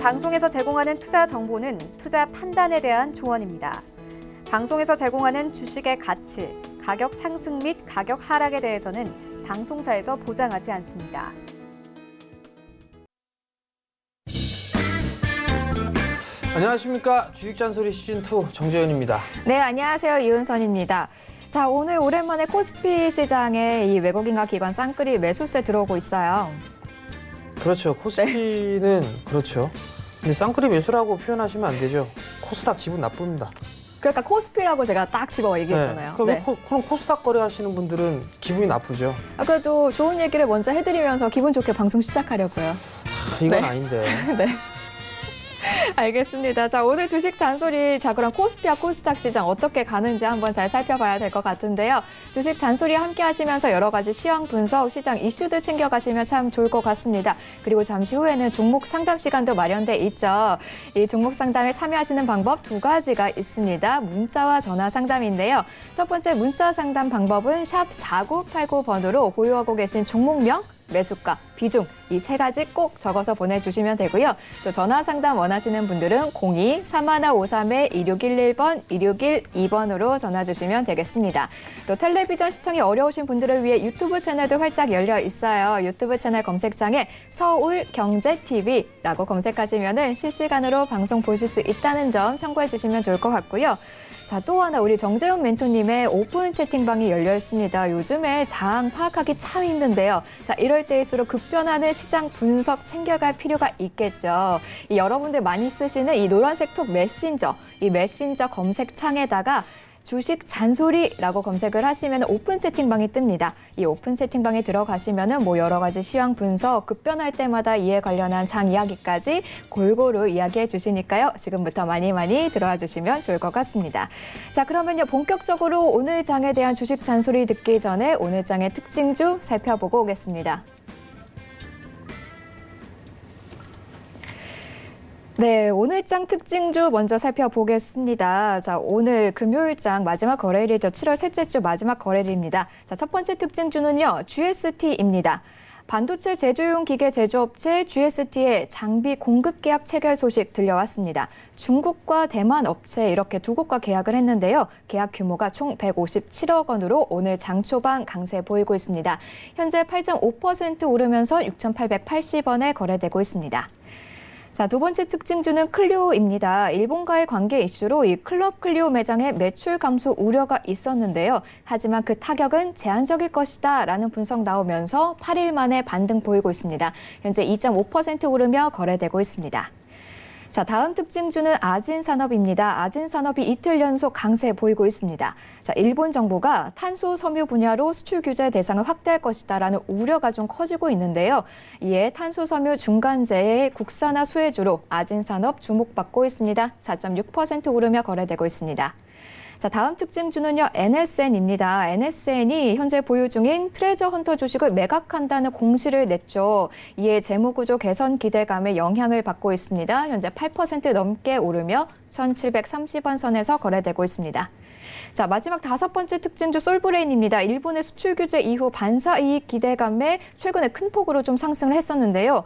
방송에서 제공하는 투자 정보는 투자 판단에 대한 조언입니다. 방송에서 제공하는 주식의 가치, 가격 상승 및 가격 하락에 대해서는 방송사에서 보장하지 않습니다. 안녕하십니까. 주식잔소리 시즌2 정재현입니다. 네, 안녕하세요. 이은선입니다. 자, 오늘 오랜만에 코스피 시장에 이 외국인과 기관 쌍끌이 매수세 들어오고 있어요. 그렇죠. 코스피는 네. 그렇죠. 근데 쌍끌이 매수라고 표현하시면 안 되죠. 코스닥 기분 나쁩니다. 그러니까 코스피라고 제가 딱 집어 얘기했잖아요. 네. 그럼 코스닥 거래하시는 분들은 기분이 나쁘죠. 그래도 좋은 얘기를 먼저 해드리면서 기분 좋게 방송 시작하려고요. 이건 네. 아닌데. 네. 알겠습니다. 자, 오늘 주식 잔소리. 자, 그럼 코스피와 코스닥 시장 어떻게 가는지 한번 잘 살펴봐야 될 것 같은데요. 주식 잔소리 함께 하시면서 여러 가지 시황 분석, 시장 이슈들 챙겨가시면 참 좋을 것 같습니다. 그리고 잠시 후에는 종목 상담 시간도 마련돼 있죠. 이 종목 상담에 참여하시는 방법 두 가지가 있습니다. 문자와 전화 상담인데요. 첫 번째 문자 상담 방법은 샵 4989번으로 보유하고 계신 종목명, 매수가, 비중 이 세 가지 꼭 적어서 보내주시면 되고요. 또 전화 상담 원하시는 분들은 02-3153-2611번, 2612번으로 전화 주시면 되겠습니다. 또 텔레비전 시청이 어려우신 분들을 위해 유튜브 채널도 활짝 열려 있어요. 유튜브 채널 검색창에 서울경제TV라고 검색하시면 실시간으로 방송 보실 수 있다는 점 참고해 주시면 좋을 것 같고요. 자, 또 하나 우리 정재훈 멘토님의 오픈 채팅방이 열려 있습니다. 요즘에 장 파악하기 참 힘든데요. 자, 이럴 때일수록 급변하는 시장 분석 챙겨갈 필요가 있겠죠. 여러분들 많이 쓰시는 이 노란색 톡 메신저, 이 메신저 검색창에다가 주식 잔소리라고 검색을 하시면 오픈 채팅방이 뜹니다. 이 오픈 채팅방에 들어가시면은 여러 가지 시황 분석, 급변할 때마다 이에 관련한 장 이야기까지 골고루 이야기해 주시니까요. 지금부터 많이 들어와 주시면 좋을 것 같습니다. 자, 그러면요. 본격적으로 오늘 장에 대한 주식 잔소리 듣기 전에 오늘 장의 특징주 살펴보고 오겠습니다. 네, 오늘장 특징주 먼저 살펴보겠습니다. 자, 오늘 금요일장 마지막 거래일이죠. 7월 셋째 주 마지막 거래일입니다. 자, 첫 번째 특징주는요, GST입니다. 반도체 제조용 기계 제조업체 GST의 장비 공급 계약 체결 소식 들려왔습니다. 중국과 대만 업체 이렇게 두 곳과 계약을 했는데요. 계약 규모가 총 157억 원으로 오늘 장 초반 강세 보이고 있습니다. 현재 8.5% 오르면서 6,880원에 거래되고 있습니다. 자, 두 번째 특징주는 클리오입니다. 일본과의 관계 이슈로 이 클럽 클리오 매장의 매출 감소 우려가 있었는데요. 하지만 그 타격은 제한적일 것이다 라는 분석 나오면서 8일 만에 반등 보이고 있습니다. 현재 2.5% 오르며 거래되고 있습니다. 자, 다음 특징주는 아진산업입니다. 아진산업이 이틀 연속 강세 보이고 있습니다. 자, 일본 정부가 탄소 섬유 분야로 수출 규제 대상을 확대할 것이다라는 우려가 좀 커지고 있는데요. 이에 탄소 섬유 중간재의 국산화 수혜주로 아진산업 주목받고 있습니다. 4.6% 오르며 거래되고 있습니다. 자, 다음 특징주는요, NSN입니다. NSN이 현재 보유 중인 트레저 헌터 주식을 매각한다는 공시를 냈죠. 이에 재무구조 개선 기대감에 영향을 받고 있습니다. 현재 8% 넘게 오르며 1,730원 선에서 거래되고 있습니다. 자, 마지막 다섯 번째 특징주 솔브레인입니다. 일본의 수출 규제 이후 반사이익 기대감에 최근에 큰 폭으로 좀 상승을 했었는데요.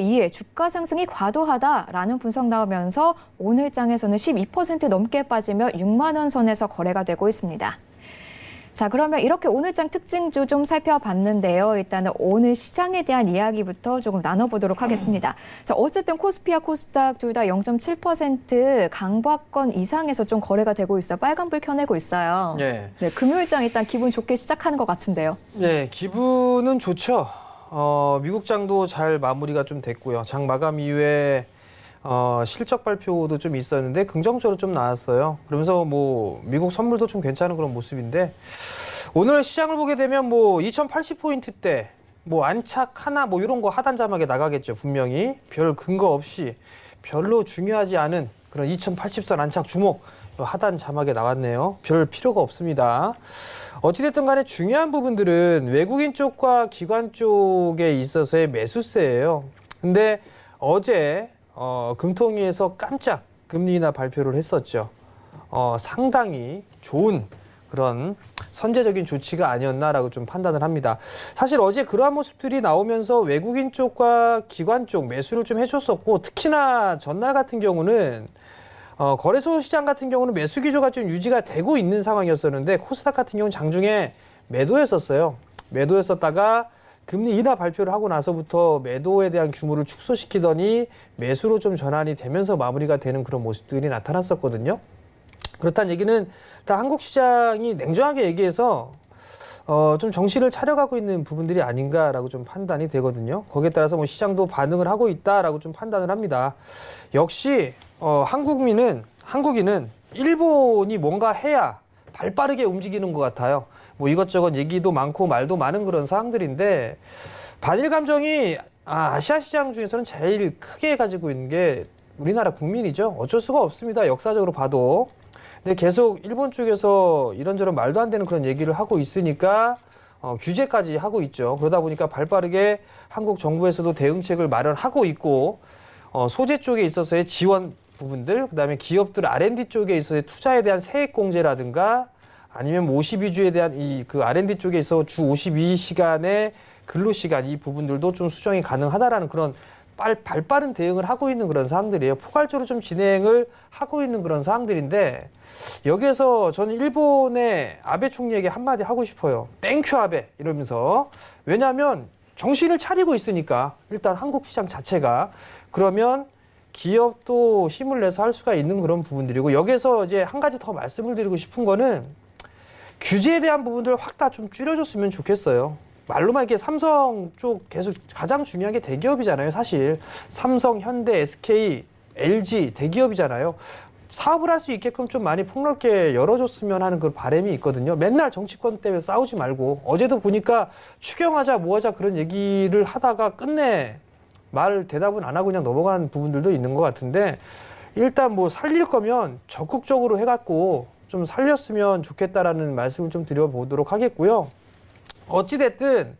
이에 주가 상승이 과도하다라는 분석 나오면서 오늘 장에서는 12% 넘게 빠지며 6만 원 선에서 거래가 되고 있습니다. 자, 그러면 이렇게 오늘 장 특징주 좀 살펴봤는데요. 일단은 오늘 시장에 대한 이야기부터 조금 나눠보도록 하겠습니다. 자, 어쨌든 코스피와 코스닥 둘 다 0.7% 강보권 이상에서 좀 거래가 되고 있어요. 빨간불 켜내고 있어요. 네. 네, 금요일장 일단 기분 좋게 시작하는 것 같은데요. 네, 기분은 좋죠. 미국장도 잘 마무리가 좀 됐고요. 장 마감 이후에 실적 발표도 좀 있었는데 긍정적으로 좀 나왔어요. 그러면서 미국 선물도 좀 괜찮은 그런 모습인데 오늘 시장을 보게 되면 2080포인트대 안착 하나 이런 거 하단 자막에 나가겠죠. 분명히 별 근거 없이 별로 중요하지 않은 그런 2080선 안착 주목 하단 자막에 나왔네요. 별 필요가 없습니다. 어찌됐든 간에 중요한 부분들은 외국인 쪽과 기관 쪽에 있어서의 매수세예요. 근데 어제 금통위에서 깜짝 금리 인하 발표를 했었죠. 상당히 좋은 그런 선제적인 조치가 아니었나라고 좀 판단을 합니다. 사실 어제 그러한 모습들이 나오면서 외국인 쪽과 기관 쪽 매수를 좀 해줬었고, 특히나 전날 같은 경우는 거래소 시장 같은 경우는 매수 기조가 좀 유지가 되고 있는 상황이었었는데, 코스닥 같은 경우는 장중에 매도했었어요. 매도했었다가 금리 인하 발표를 하고 나서부터 매도에 대한 규모를 축소시키더니 매수로 좀 전환이 되면서 마무리가 되는 그런 모습들이 나타났었거든요. 그렇다는 얘기는 다 한국 시장이 냉정하게 얘기해서 좀 정신을 차려가고 있는 부분들이 아닌가라고 좀 판단이 되거든요. 거기에 따라서 뭐 시장도 반응을 하고 있다라고 좀 판단을 합니다. 역시 한국인은 일본이 뭔가 해야 발 빠르게 움직이는 것 같아요. 뭐 이것저것 얘기도 많고 말도 많은 그런 사항들인데, 반일 감정이 아시아 시장 중에서는 제일 크게 가지고 있는 게 우리나라 국민이죠. 어쩔 수가 없습니다. 역사적으로 봐도. 근데 계속 일본 쪽에서 이런저런 말도 안 되는 그런 얘기를 하고 있으니까 규제까지 하고 있죠. 그러다 보니까 발빠르게 한국 정부에서도 대응책을 마련하고 있고, 소재 쪽에 있어서의 지원 부분들, 그다음에 기업들 R&D 쪽에 있어서의 투자에 대한 세액 공제라든가, 아니면 52주에 대한 그 R&D 쪽에 있어 주 52시간의 근로시간, 이 부분들도 좀 수정이 가능하다라는 그런 발빠른 대응을 하고 있는 그런 사항들이에요. 포괄적으로 좀 진행을 하고 있는 그런 사항들인데, 여기에서 저는 일본의 아베 총리에게 한마디 하고 싶어요. 땡큐 아베 이러면서. 왜냐하면 정신을 차리고 있으니까, 일단 한국 시장 자체가. 그러면 기업도 힘을 내서 할 수가 있는 그런 부분들이고, 여기에서 이제 한 가지 더 말씀을 드리고 싶은 거는, 규제에 대한 부분들을 확 다 좀 줄여줬으면 좋겠어요. 말로만 이렇게 삼성 쪽 계속 가장 중요한 게 대기업이잖아요. 사실 삼성, 현대, SK, LG 대기업이잖아요. 사업을 할 수 있게끔 좀 많이 폭넓게 열어줬으면 하는 그 바람이 있거든요. 맨날 정치권 때문에 싸우지 말고, 어제도 보니까 추경하자 뭐하자 그런 얘기를 하다가 끝내 대답은 안 하고 그냥 넘어간 부분들도 있는 것 같은데, 일단 뭐 살릴 거면 적극적으로 해갖고 좀 살렸으면 좋겠다라는 말씀을 좀 드려보도록 하겠고요. 어찌됐든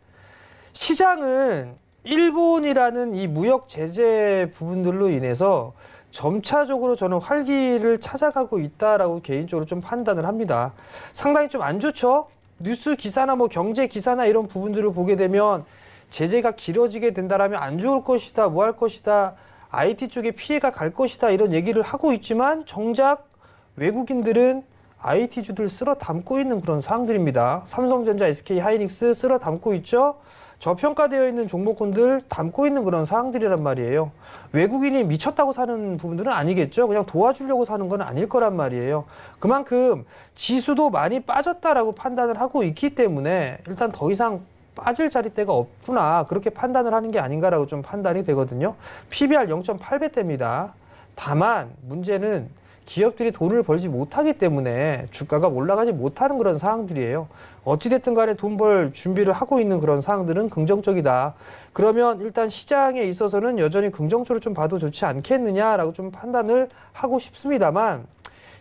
시장은 일본이라는 이 무역 제재 부분들로 인해서 점차적으로 저는 활기를 찾아가고 있다라고 개인적으로 좀 판단을 합니다. 상당히 좀 안 좋죠? 뉴스 기사나 뭐 경제 기사나 이런 부분들을 보게 되면 제재가 길어지게 된다라면 안 좋을 것이다, 뭐 할 것이다, IT 쪽에 피해가 갈 것이다, 이런 얘기를 하고 있지만, 정작 외국인들은 IT주들 쓸어 담고 있는 그런 상황들입니다. 삼성전자, SK 하이닉스 쓸어 담고 있죠. 저평가되어 있는 종목군들 담고 있는 그런 상황들이란 말이에요. 외국인이 미쳤다고 사는 부분들은 아니겠죠. 그냥 도와주려고 사는 건 아닐 거란 말이에요. 그만큼 지수도 많이 빠졌다라고 판단을 하고 있기 때문에 일단 더 이상 빠질 자리대가 없구나, 그렇게 판단을 하는 게 아닌가라고 좀 판단이 되거든요. PBR 0.8배대입니다. 다만 문제는 기업들이 돈을 벌지 못하기 때문에 주가가 올라가지 못하는 그런 상황들이에요. 어찌됐든 간에 돈 벌 준비를 하고 있는 그런 상황들은 긍정적이다. 그러면 일단 시장에 있어서는 여전히 긍정적으로 좀 봐도 좋지 않겠느냐라고 좀 판단을 하고 싶습니다만,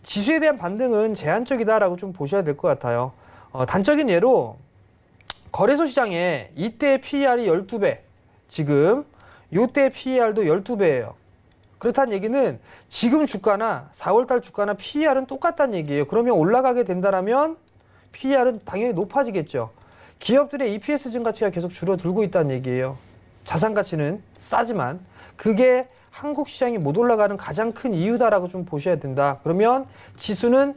지수에 대한 반등은 제한적이다라고 좀 보셔야 될 것 같아요. 단적인 예로 거래소 시장에 이때 PER이 12배, 지금 요때 PER도 12배예요. 그렇다는 얘기는 지금 주가나 4월달 주가나 PER은 똑같다는 얘기예요. 그러면 올라가게 된다면 PER은 당연히 높아지겠죠. 기업들의 EPS 증가치가 계속 줄어들고 있다는 얘기예요. 자산 가치는 싸지만 그게 한국 시장이 못 올라가는 가장 큰 이유다라고 좀 보셔야 된다. 그러면 지수는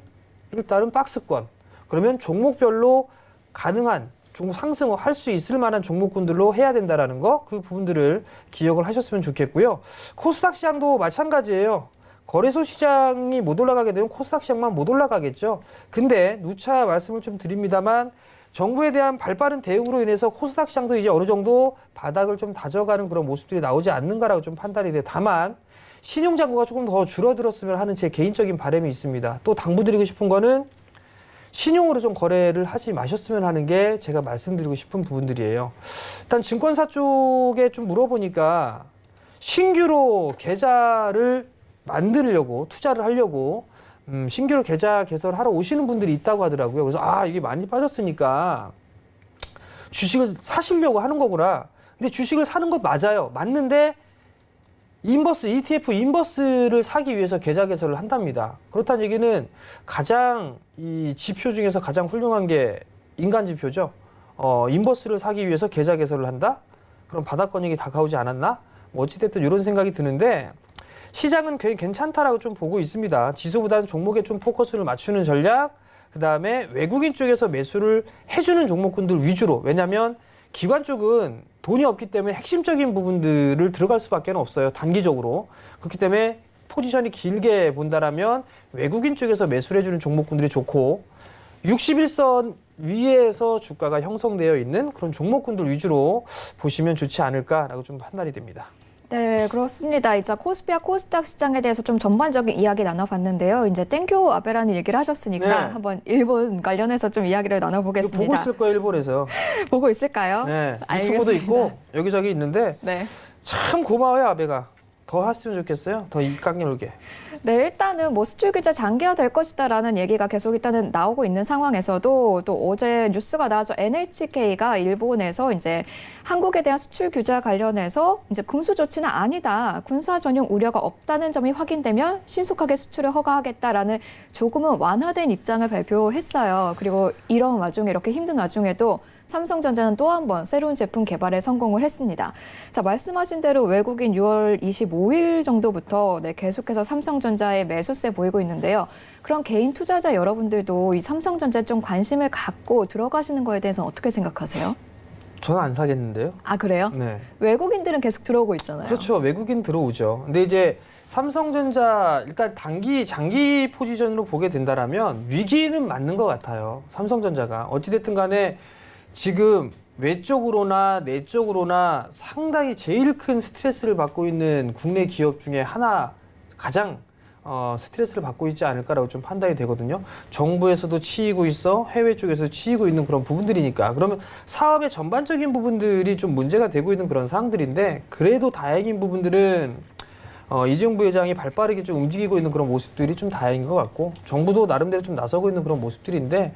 일단은 박스권. 그러면 종목별로 가능한 상승을 할 수 있을 만한 종목군들로 해야 된다라는 거, 그 부분들을 기억을 하셨으면 좋겠고요. 코스닥 시장도 마찬가지예요. 거래소 시장이 못 올라가게 되면 코스닥 시장만 못 올라가겠죠. 근데 누차 말씀을 좀 드립니다만, 정부에 대한 발빠른 대응으로 인해서 코스닥 시장도 이제 어느 정도 바닥을 좀 다져가는 그런 모습들이 나오지 않는가라고 좀 판단이 돼요. 다만 신용 잔고가 조금 더 줄어들었으면 하는 제 개인적인 바람이 있습니다. 또 당부드리고 싶은 거는 신용으로 좀 거래를 하지 마셨으면 하는 게 제가 말씀드리고 싶은 부분들이에요. 일단 증권사 쪽에 좀 물어보니까 신규로 계좌를 만들려고, 투자를 하려고 신규로 계좌 개설하러 오시는 분들이 있다고 하더라고요. 그래서 이게 많이 빠졌으니까 주식을 사시려고 하는 거구나. 근데 주식을 사는 거 맞아요. 맞는데 인버스, ETF 인버스를 사기 위해서 계좌 개설을 한답니다. 그렇다는 얘기는 가장 이 지표 중에서 가장 훌륭한 게 인간 지표죠. 인버스를 사기 위해서 계좌 개설을 한다? 그럼 바닥권익이 다가오지 않았나? 뭐 어찌됐든 이런 생각이 드는데 시장은 굉장히 괜찮다라고 좀 보고 있습니다. 지수보다는 종목에 좀 포커스를 맞추는 전략, 그 다음에 외국인 쪽에서 매수를 해주는 종목군들 위주로. 왜냐하면 기관 쪽은 돈이 없기 때문에 핵심적인 부분들을 들어갈 수밖에 없어요. 단기적으로. 그렇기 때문에 포지션이 길게 본다라면 외국인 쪽에서 매수를 해주는 종목군들이 좋고 61선 위에서 주가가 형성되어 있는 그런 종목군들 위주로 보시면 좋지 않을까라고 좀 판단이 됩니다. 네, 그렇습니다. 이제 코스피와 코스닥 시장에 대해서 좀 전반적인 이야기 나눠봤는데요. 이제 땡큐 아베라는 얘기를 하셨으니까 네. 한번 일본 관련해서 좀 이야기를 이거 나눠보겠습니다. 보고 있을 거예요, 일본에서. 보고 있을까요? 네, 알겠습니다. 유튜브도 있고 여기저기 있는데 네. 참 고마워요, 아베가. 더 했으면 좋겠어요. 더 입각 열게. 네, 일단은 뭐 수출 규제 장기화될 것이다라는 얘기가 계속 일단은 나오고 있는 상황에서도 또 어제 뉴스가 나왔죠. NHK가 일본에서 이제 한국에 대한 수출 규제와 관련해서 이제 금수 조치는 아니다. 군사 전용 우려가 없다는 점이 확인되면 신속하게 수출을 허가하겠다라는 조금은 완화된 입장을 발표했어요. 그리고 이런 와중에 이렇게 힘든 와중에도 삼성전자는 또 한 번 새로운 제품 개발에 성공을 했습니다. 자, 말씀하신 대로 외국인 6월 25일 정도부터 계속해서 삼성전자의 매수세 보이고 있는데요. 그런 개인 투자자 여러분들도 이 삼성전자에 좀 관심을 갖고 들어가시는 거에 대해서는 어떻게 생각하세요? 저는 안 사겠는데요. 아, 그래요? 네. 외국인들은 계속 들어오고 있잖아요. 그렇죠. 외국인 들어오죠. 근데 이제 삼성전자 일단 장기 포지션으로 보게 된다라면 위기는 맞는 것 같아요. 삼성전자가 어찌됐든 간에 지금 외적으로나 내적으로나 상당히 제일 큰 스트레스를 받고 있는 국내 기업 중에 하나 가장 스트레스를 받고 있지 않을까라고 좀 판단이 되거든요. 정부에서도 치이고 있어, 해외 쪽에서 치이고 있는 그런 부분들이니까. 그러면 사업의 전반적인 부분들이 좀 문제가 되고 있는 그런 상황들인데 그래도 다행인 부분들은 이재용 부회장이 발빠르게 좀 움직이고 있는 그런 모습들이 좀 다행인 것 같고 정부도 나름대로 좀 나서고 있는 그런 모습들인데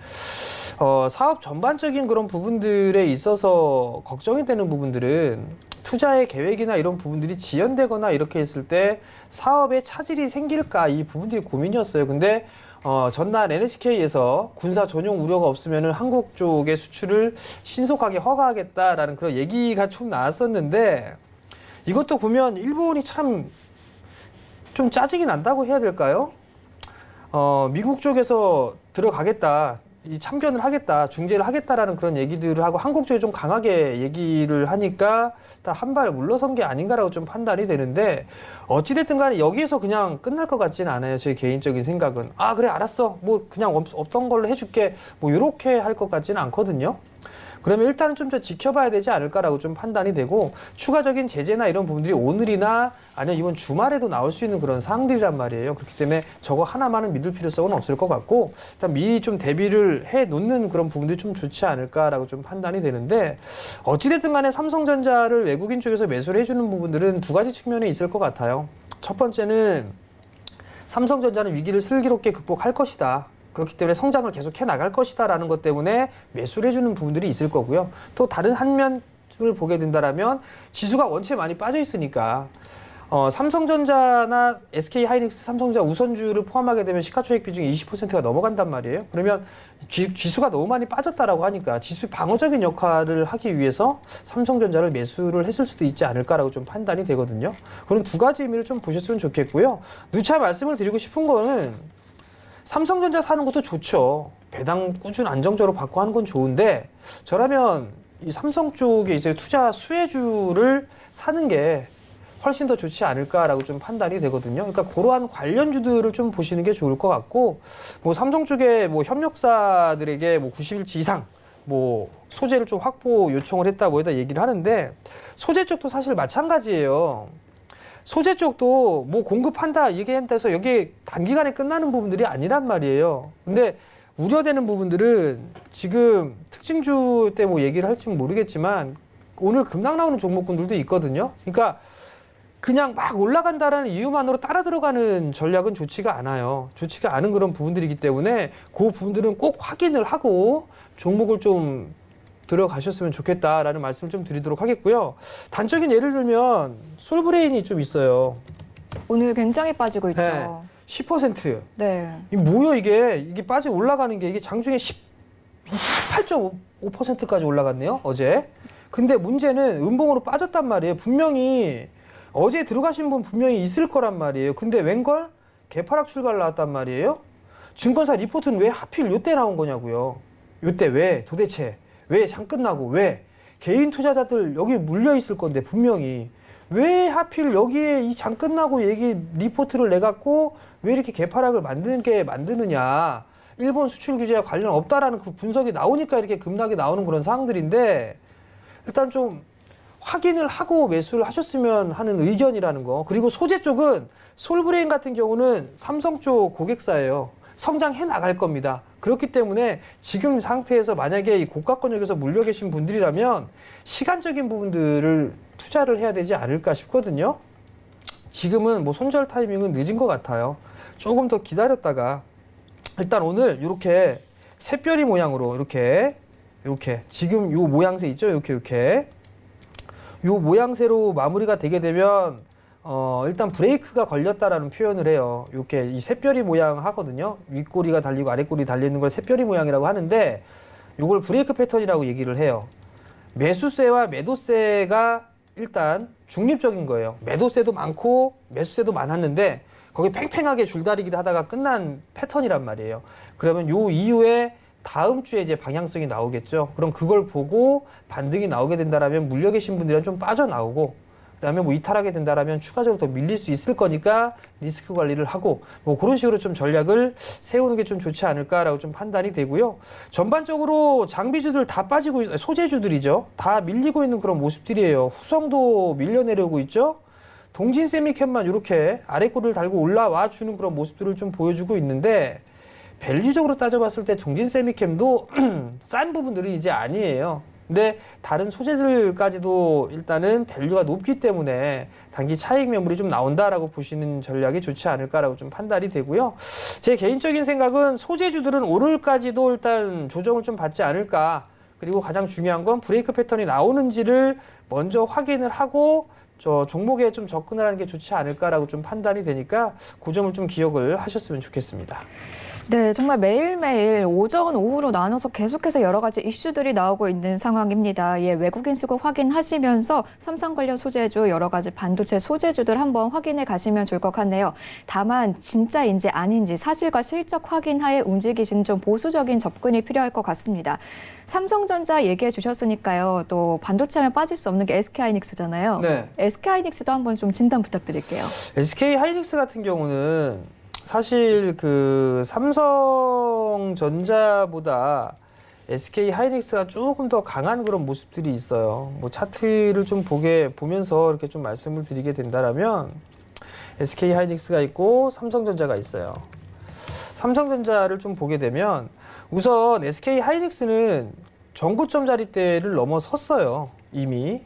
사업 전반적인 그런 부분들에 있어서 걱정이 되는 부분들은 투자의 계획이나 이런 부분들이 지연되거나 이렇게 했을 때 사업에 차질이 생길까 이 부분들이 고민이었어요. 근데 전날 NHK에서 군사 전용 우려가 없으면은 한국 쪽의 수출을 신속하게 허가하겠다라는 그런 얘기가 좀 나왔었는데 이것도 보면 일본이 참 좀 짜증이 난다고 해야 될까요? 미국 쪽에서 들어가겠다. 이 참견을 하겠다, 중재를 하겠다라는 그런 얘기들을 하고 한국 쪽에 좀 강하게 얘기를 하니까 다 한 발 물러선 게 아닌가라고 좀 판단이 되는데 어찌됐든 간에 여기에서 그냥 끝날 것 같지는 않아요. 제 개인적인 생각은. 아, 그래, 알았어. 뭐 그냥 없던 걸로 해줄게. 뭐 이렇게 할 것 같지는 않거든요. 그러면 일단은 좀 더 지켜봐야 되지 않을까라고 좀 판단이 되고 추가적인 제재나 이런 부분들이 오늘이나 아니면 이번 주말에도 나올 수 있는 그런 사항들이란 말이에요. 그렇기 때문에 저거 하나만은 믿을 필요성은 없을 것 같고 일단 미리 좀 대비를 해 놓는 그런 부분들이 좀 좋지 않을까라고 좀 판단이 되는데 어찌됐든 간에 삼성전자를 외국인 쪽에서 매수를 해주는 부분들은 두 가지 측면이 있을 것 같아요. 첫 번째는 삼성전자는 위기를 슬기롭게 극복할 것이다. 그렇기 때문에 성장을 계속해 나갈 것이다라는 것 때문에 매수를 해주는 부분들이 있을 거고요. 또 다른 한 면을 보게 된다라면 지수가 원체 많이 빠져 있으니까 삼성전자나 SK하이닉스, 삼성전자 우선주를 포함하게 되면 시가총액 비중이 20%가 넘어간단 말이에요. 그러면 지수가 너무 많이 빠졌다라고 하니까 지수 방어적인 역할을 하기 위해서 삼성전자를 매수를 했을 수도 있지 않을까라고 좀 판단이 되거든요. 그런 두 가지 의미를 좀 보셨으면 좋겠고요. 누차 말씀을 드리고 싶은 거는 삼성전자 사는 것도 좋죠. 배당 꾸준 안정적으로 받고 하는 건 좋은데 저라면 이 삼성 쪽에 있어요 투자 수혜주를 사는 게 훨씬 더 좋지 않을까라고 좀 판단이 되거든요. 그러니까 그러한 관련주들을 좀 보시는 게 좋을 것 같고 뭐 삼성 쪽에 뭐 협력사들에게 뭐 90일치 이상 뭐 소재를 좀 확보 요청을 했다 뭐 이다 얘기를 하는데 소재 쪽도 사실 마찬가지예요. 소재 쪽도 뭐 공급한다 얘기한다 해서 여기 단기간에 끝나는 부분들이 아니란 말이에요. 근데 우려되는 부분들은 지금 특징주 때 뭐 얘기를 할지 모르겠지만 오늘 급락 나오는 종목군들도 있거든요. 그러니까 그냥 막 올라간다라는 이유만으로 따라 들어가는 전략은 좋지가 않아요. 좋지가 않은 그런 부분들이기 때문에 그 부분들은 꼭 확인을 하고 종목을 좀 들어가셨으면 좋겠다라는 말씀을 좀 드리도록 하겠고요. 단적인 예를 들면 솔브레인이 좀 있어요. 오늘 굉장히 빠지고 있죠. 네. 10%. 네. 이 뭐야 이게 빠져 올라가는 게 이게 장중에 18.5%까지 올라갔네요. 어제. 근데 문제는 음봉으로 빠졌단 말이에요. 분명히 어제 들어가신 분 분명히 있을 거란 말이에요. 근데 웬걸? 개파락 출발 나왔단 말이에요. 증권사 리포트는 왜 하필 요때 나온 거냐고요. 요때 왜? 도대체 왜 장 끝나고 왜? 개인 투자자들 여기 물려 있을 건데 분명히 왜 하필 여기에 이 장 끝나고 얘기 리포트를 내갖고 왜 이렇게 개파락을 만드느냐. 일본 수출 규제와 관련 없다라는 그 분석이 나오니까 이렇게 급락이 나오는 그런 사항들인데 일단 좀 확인을 하고 매수를 하셨으면 하는 의견이라는 거. 그리고 소재 쪽은 솔브레인 같은 경우는 삼성 쪽 고객사예요. 성장해 나갈 겁니다. 그렇기 때문에 지금 상태에서 만약에 이 고가권역에서 물려 계신 분들이라면 시간적인 부분들을 투자를 해야 되지 않을까 싶거든요. 지금은 뭐 손절 타이밍은 늦은 것 같아요. 조금 더 기다렸다가 일단 오늘 이렇게 새별이 모양으로 이렇게 지금 요 모양새 있죠? 이렇게 요 모양새로 마무리가 되게 되면 일단 브레이크가 걸렸다라는 표현을 해요. 이렇게 이 새별이 모양 하거든요. 윗꼬리가 달리고 아랫꼬리 달리는 걸 새별이 모양이라고 하는데 요걸 브레이크 패턴이라고 얘기를 해요. 매수세와 매도세가 일단 중립적인 거예요. 매도세도 많고 매수세도 많았는데 거기 팽팽하게 줄다리기를 하다가 끝난 패턴이란 말이에요. 그러면 요 이후에 다음 주에 이제 방향성이 나오겠죠. 그럼 그걸 보고 반등이 나오게 된다라면 물려 계신 분들은 좀 빠져나오고 그다음에 뭐 이탈하게 된다라면 추가적으로 더 밀릴 수 있을 거니까 리스크 관리를 하고 뭐 그런 식으로 좀 전략을 세우는 게 좀 좋지 않을까라고 좀 판단이 되고요. 전반적으로 장비주들 다 빠지고 소재주들이죠. 다 밀리고 있는 그런 모습들이에요. 후성도 밀려내려고 있죠. 동진 세미캠만 이렇게 아래꼬리를 달고 올라와 주는 그런 모습들을 좀 보여주고 있는데 밸류적으로 따져봤을 때 동진 세미캠도 싼 부분들이 이제 아니에요. 근데 다른 소재들까지도 일단은 밸류가 높기 때문에 단기 차익 매물이 좀 나온다라고 보시는 전략이 좋지 않을까라고 좀 판단이 되고요. 제 개인적인 생각은 소재주들은 오늘까지도 일단 조정을 좀 받지 않을까. 그리고 가장 중요한 건 브레이크 패턴이 나오는지를 먼저 확인을 하고 저 종목에 좀 접근을 하는 게 좋지 않을까라고 좀 판단이 되니까 그 점을 좀 기억을 하셨으면 좋겠습니다. 네, 정말 매일매일 오전, 오후로 나눠서 계속해서 여러 가지 이슈들이 나오고 있는 상황입니다. 예, 외국인 수급 확인하시면서 삼성 관련 소재주, 여러 가지 반도체 소재주들 한번 확인해 가시면 좋을 것 같네요. 다만 진짜인지 아닌지 사실과 실적 확인하에 움직이신 좀 보수적인 접근이 필요할 것 같습니다. 삼성전자 얘기해 주셨으니까요. 또 반도체 하면 빠질 수 없는 게 SK하이닉스잖아요. 네. SK하이닉스도 한번 좀 진단 부탁드릴게요. SK하이닉스 같은 경우는 사실 그 삼성전자보다 SK하이닉스가 조금 더 강한 그런 모습들이 있어요. 뭐 차트를 좀 보면서 이렇게 좀 말씀을 드리게 된다라면 SK하이닉스가 있고 삼성전자가 있어요. 삼성전자를 좀 보게 되면 우선 SK하이닉스는 전고점 자리대를 넘어섰어요. 이미.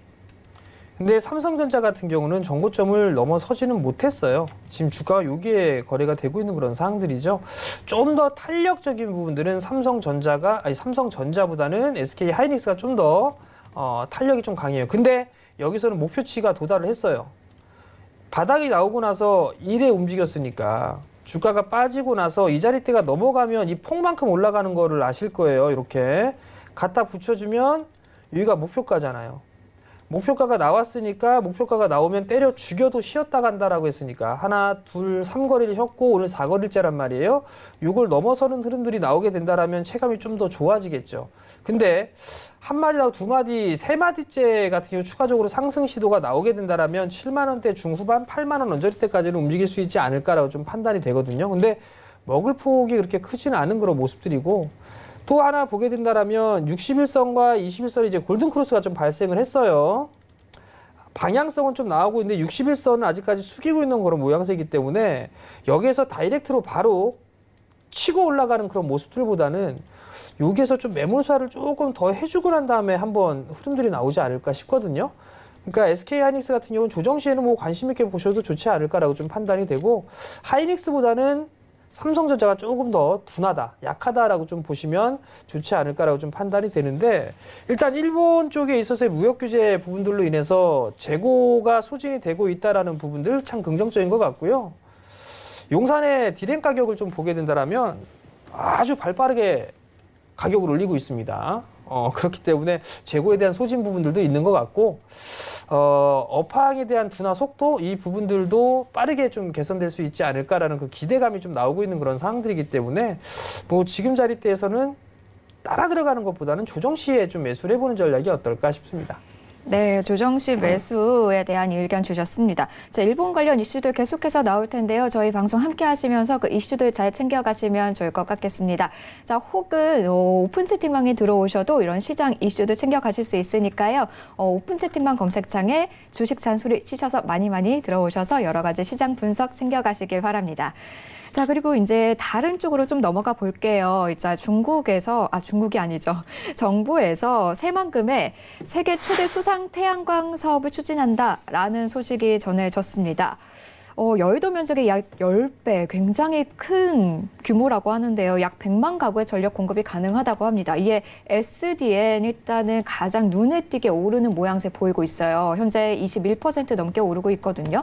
근데 삼성전자 같은 경우는 전고점을 넘어서지는 못했어요. 지금 주가가 여기에 거래가 되고 있는 그런 상황들이죠. 좀 더 탄력적인 부분들은 삼성전자보다는 SK하이닉스가 좀 더 탄력이 좀 강해요. 근데 여기서는 목표치가 도달을 했어요. 바닥이 나오고 나서 1에 움직였으니까 주가가 빠지고 나서 이 자리대가 넘어가면 이 폭만큼 올라가는 거를 아실 거예요. 이렇게 갖다 붙여주면 여기가 목표가잖아요. 목표가가 나왔으니까 목표가가 나오면 때려 죽여도 쉬었다 간다라고 했으니까 하나, 둘, 3거리를 쉬었고 오늘 4거리째란 말이에요. 이걸 넘어서는 흐름들이 나오게 된다라면 체감이 좀 더 좋아지겠죠. 근데 한 마디나 두 마디, 세 마디째 같은 경우 추가적으로 상승 시도가 나오게 된다라면 7만 원대 중후반, 8만 원 언저리대까지는 움직일 수 있지 않을까라고 좀 판단이 되거든요. 근데 먹을 폭이 그렇게 크지는 않은 그런 모습들이고 또 하나 보게 된다라면 61선과 21선이 이제 골든 크로스가 좀 발생을 했어요. 방향성은 좀 나오고 있는데 61선은 아직까지 숙이고 있는 그런 모양새이기 때문에 여기에서 다이렉트로 바로 치고 올라가는 그런 모습들보다는 여기에서 좀 매몰사를 조금 더 해주고 난 다음에 한번 흐름들이 나오지 않을까 싶거든요. 그러니까 SK하이닉스 같은 경우는 조정 시에는 뭐 관심 있게 보셔도 좋지 않을까라고 좀 판단이 되고 하이닉스보다는 삼성전자가 조금 더 둔하다, 약하다라고 좀 보시면 좋지 않을까라고 좀 판단이 되는데 일단 일본 쪽에 있어서의 무역 규제 부분들로 인해서 재고가 소진이 되고 있다라는 부분들 참 긍정적인 것 같고요. 용산의 디램 가격을 좀 보게 된다라면 아주 발빠르게 가격을 올리고 있습니다. 그렇기 때문에 재고에 대한 소진 부분들도 있는 것 같고, 업황에 대한 둔화 속도, 이 부분들도 빠르게 좀 개선될 수 있지 않을까라는 그 기대감이 좀 나오고 있는 그런 상황들이기 때문에, 뭐 지금 자리대에서는 따라 들어가는 것보다는 조정 시에 좀 매수를 해보는 전략이 어떨까 싶습니다. 네, 조정시 매수에 대한 의견 주셨습니다. 자, 일본 관련 이슈들 계속해서 나올 텐데요. 저희 방송 함께 하시면서 그 이슈들 잘 챙겨가시면 좋을 것 같겠습니다. 자, 혹은 오픈 채팅방에 들어오셔도 이런 시장 이슈도 챙겨가실 수 있으니까요. 오픈 채팅방 검색창에 주식 잔소리 치셔서 많이 들어오셔서 여러 가지 시장 분석 챙겨가시길 바랍니다. 자, 그리고 이제 다른 쪽으로 좀 넘어가 볼게요. 이제 중국이 아니죠. 정부에서 새만금에 세계 최대 수상 태양광 사업을 추진한다라는 소식이 전해졌습니다. 여의도 면적의 약 10배, 굉장히 큰 규모라고 하는데요. 약 100만 가구의 전력 공급이 가능하다고 합니다. 이에 SDN 일단은 가장 눈에 띄게 오르는 모양새 보이고 있어요. 현재 21% 넘게 오르고 있거든요.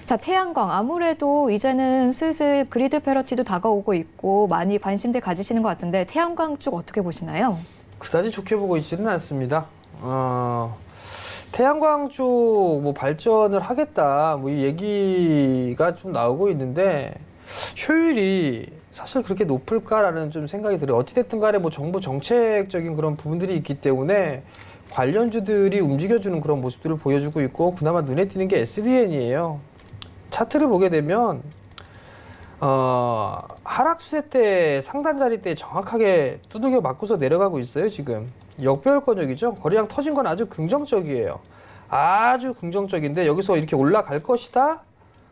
자, 태양광 아무래도 이제는 슬슬 그리드 패러티도 다가오고 있고 많이 관심들 가지시는 것 같은데 태양광 쪽 어떻게 보시나요? 그다지 좋게 보고 있지는 않습니다. 태양광 쪽 뭐 발전을 하겠다 뭐 이 얘기가 좀 나오고 있는데 효율이 사실 그렇게 높을까라는 좀 생각이 들어요. 어찌됐든 간에 뭐 정부 정책적인 그런 부분들이 있기 때문에 관련주들이 움직여주는 그런 모습들을 보여주고 있고, 그나마 눈에 띄는 게 SDN이에요. 차트를 보게 되면 하락추세 때 상단 자리 때 정확하게 두들겨 맞고서 내려가고 있어요. 지금 역배열권역이죠. 거래량 터진 건 아주 긍정적이에요. 아주 긍정적인데 여기서 이렇게 올라갈 것이다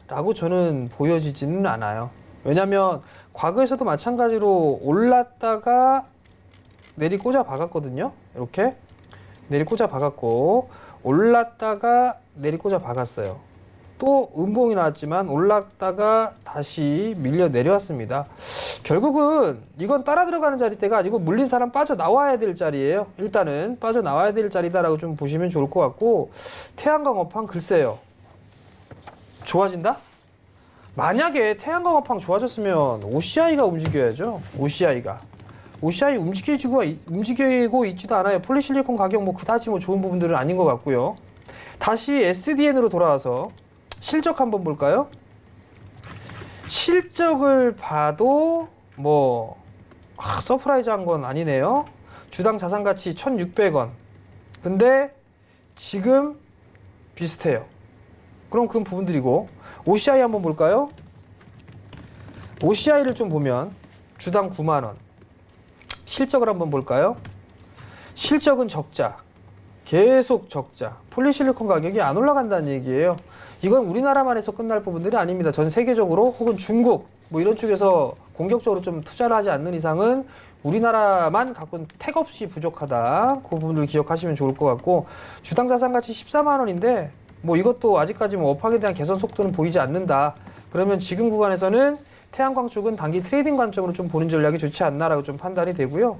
라고 저는 보여지지는 않아요. 왜냐하면 과거에서도 마찬가지로 올랐다가 내리꽂아 박았거든요. 이렇게 내리꽂아 박았고 올랐다가 내리꽂아 박았어요. 또 음봉이 나왔지만 올랐다가 다시 밀려 내려왔습니다. 결국은 이건 따라 들어가는 자리대가 아니고 물린 사람 빠져나와야 될 자리예요. 일단은 빠져나와야 될 자리다라고 좀 보시면 좋을 것 같고, 태양광 업황 글쎄요. 좋아진다? 만약에 태양광 업황 좋아졌으면 OCI가 움직여야죠. OCI 움직이고 있지도 않아요. 폴리실리콘 가격 뭐 그다지 뭐 좋은 부분들은 아닌 것 같고요. 다시 SDN으로 돌아와서 실적 한번 볼까요? 실적을 봐도 뭐 서프라이즈한 건 아니네요. 주당 자산가치 1,600원. 근데 지금 비슷해요. 그럼 그 부분들이고, OCI 한번 볼까요? OCI를 좀 보면 주당 9만 원. 실적을 한번 볼까요? 실적은 적자. 계속 적자. 폴리실리콘 가격이 안 올라간다는 얘기예요. 이건 우리나라만 해서 끝날 부분들이 아닙니다. 전 세계적으로 혹은 중국 뭐 이런 쪽에서 공격적으로 좀 투자를 하지 않는 이상은 우리나라만 갖고는 택없이 부족하다. 그 부분을 기억하시면 좋을 것 같고, 주당 자산가치 14만 원인데 뭐 이것도 아직까지 뭐 업황에 대한 개선 속도는 보이지 않는다. 그러면 지금 구간에서는 태양광 쪽은 단기 트레이딩 관점으로 좀 보는 전략이 좋지 않나라고 좀 판단이 되고요.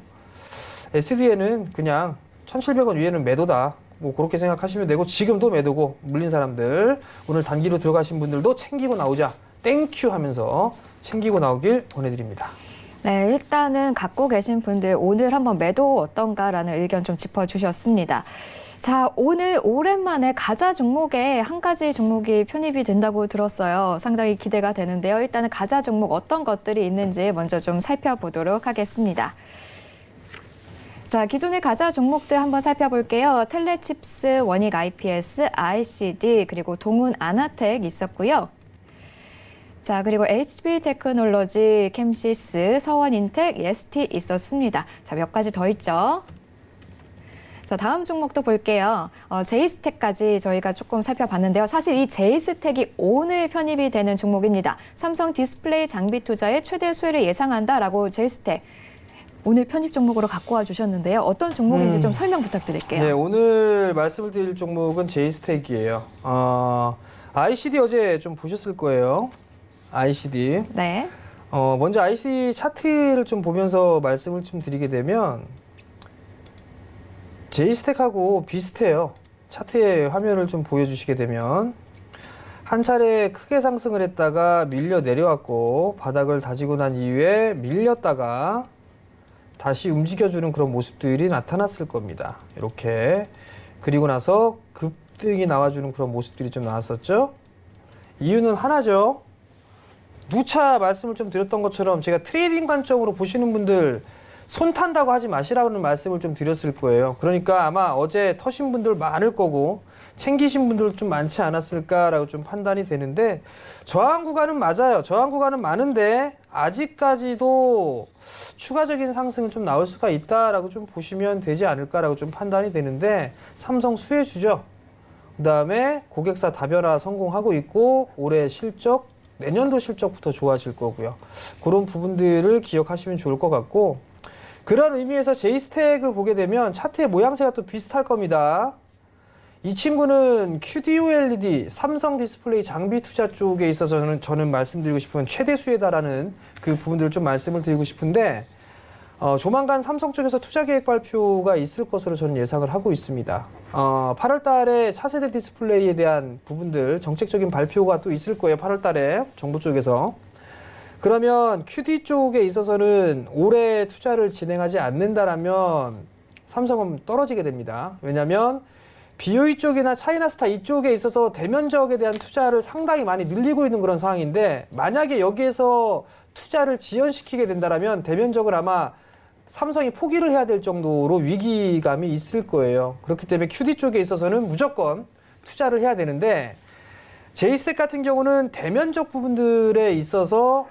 SDN은 그냥 1,700원 위에는 매도다. 뭐 그렇게 생각하시면 되고, 지금도 매도고, 물린 사람들 오늘 단기로 들어가신 분들도 챙기고 나오자, 땡큐 하면서 챙기고 나오길 권해드립니다. 네, 일단은 갖고 계신 분들 오늘 한번 매도 어떤가라는 의견 좀 짚어주셨습니다. 자, 오늘 오랜만에 가자 종목에 한 가지 종목이 편입이 된다고 들었어요. 상당히 기대가 되는데요. 일단은 가자 종목 어떤 것들이 있는지 먼저 좀 살펴보도록 하겠습니다. 자, 기존의 가자 종목들 한번 살펴볼게요. 텔레칩스, 원익 IPS, ICD, 그리고 동훈 아나텍 있었고요. 자, 그리고 HB테크놀로지, 캠시스, 서원인텍, 예스티 있었습니다. 자, 몇 가지 더 있죠. 자, 다음 종목도 볼게요. 제이스텍까지 저희가 조금 살펴봤는데요. 사실 이 제이스텍이 오늘 편입이 되는 종목입니다. 삼성 디스플레이 장비 투자의 최대 수혜를 예상한다라고 제이스텍 오늘 편입 종목으로 갖고 와 주셨는데요. 어떤 종목인지 좀 설명 부탁드릴게요. 네, 오늘 말씀을 드릴 종목은 제이스텍이에요. ICD 어제 좀 보셨을 거예요. ICD. 네. 먼저 ICD 차트를 좀 보면서 말씀을 좀 드리게 되면 제이스텍하고 비슷해요. 차트의 화면을 좀 보여주시게 되면 한 차례 크게 상승을 했다가 밀려 내려왔고 바닥을 다지고 난 이후에 밀렸다가 다시 움직여주는 그런 모습들이 나타났을 겁니다. 이렇게. 그리고 나서 급등이 나와주는 그런 모습들이 좀 나왔었죠. 이유는 하나죠. 누차 말씀을 좀 드렸던 것처럼 제가 트레이딩 관점으로 보시는 분들 손 탄다고 하지 마시라는 말씀을 좀 드렸을 거예요. 그러니까 아마 어제 터신 분들 많을 거고 챙기신 분들 좀 많지 않았을까라고 좀 판단이 되는데 저항 구간은 맞아요. 저항 구간은 많은데 아직까지도 추가적인 상승은 좀 나올 수가 있다라고 좀 보시면 되지 않을까라고 좀 판단이 되는데 삼성 수혜주죠. 그 다음에 고객사 다변화 성공하고 있고 올해 실적, 내년도 실적부터 좋아질 거고요. 그런 부분들을 기억하시면 좋을 것 같고 그런 의미에서 제이스택을 보게 되면 차트의 모양새가 또 비슷할 겁니다. 이 친구는 QD-OLED, 삼성 디스플레이 장비 투자 쪽에 있어서는 저는 말씀드리고 싶은 최대 수혜다라는 그 부분들을 좀 말씀을 드리고 싶은데 조만간 삼성 쪽에서 투자 계획 발표가 있을 것으로 저는 예상을 하고 있습니다. 8월 달에 차세대 디스플레이에 대한 부분들 정책적인 발표가 또 있을 거예요. 8월 달에 정부 쪽에서. 그러면 QD 쪽에 있어서는 올해 투자를 진행하지 않는다라면 삼성은 떨어지게 됩니다. 왜냐하면 BOE 쪽이나 차이나스타 이쪽에 있어서 대면적에 대한 투자를 상당히 많이 늘리고 있는 그런 상황인데 만약에 여기에서 투자를 지연시키게 된다면 대면적을 아마 삼성이 포기를 해야 될 정도로 위기감이 있을 거예요. 그렇기 때문에 QD 쪽에 있어서는 무조건 투자를 해야 되는데 제이스텍 같은 경우는 대면적 부분들에 있어서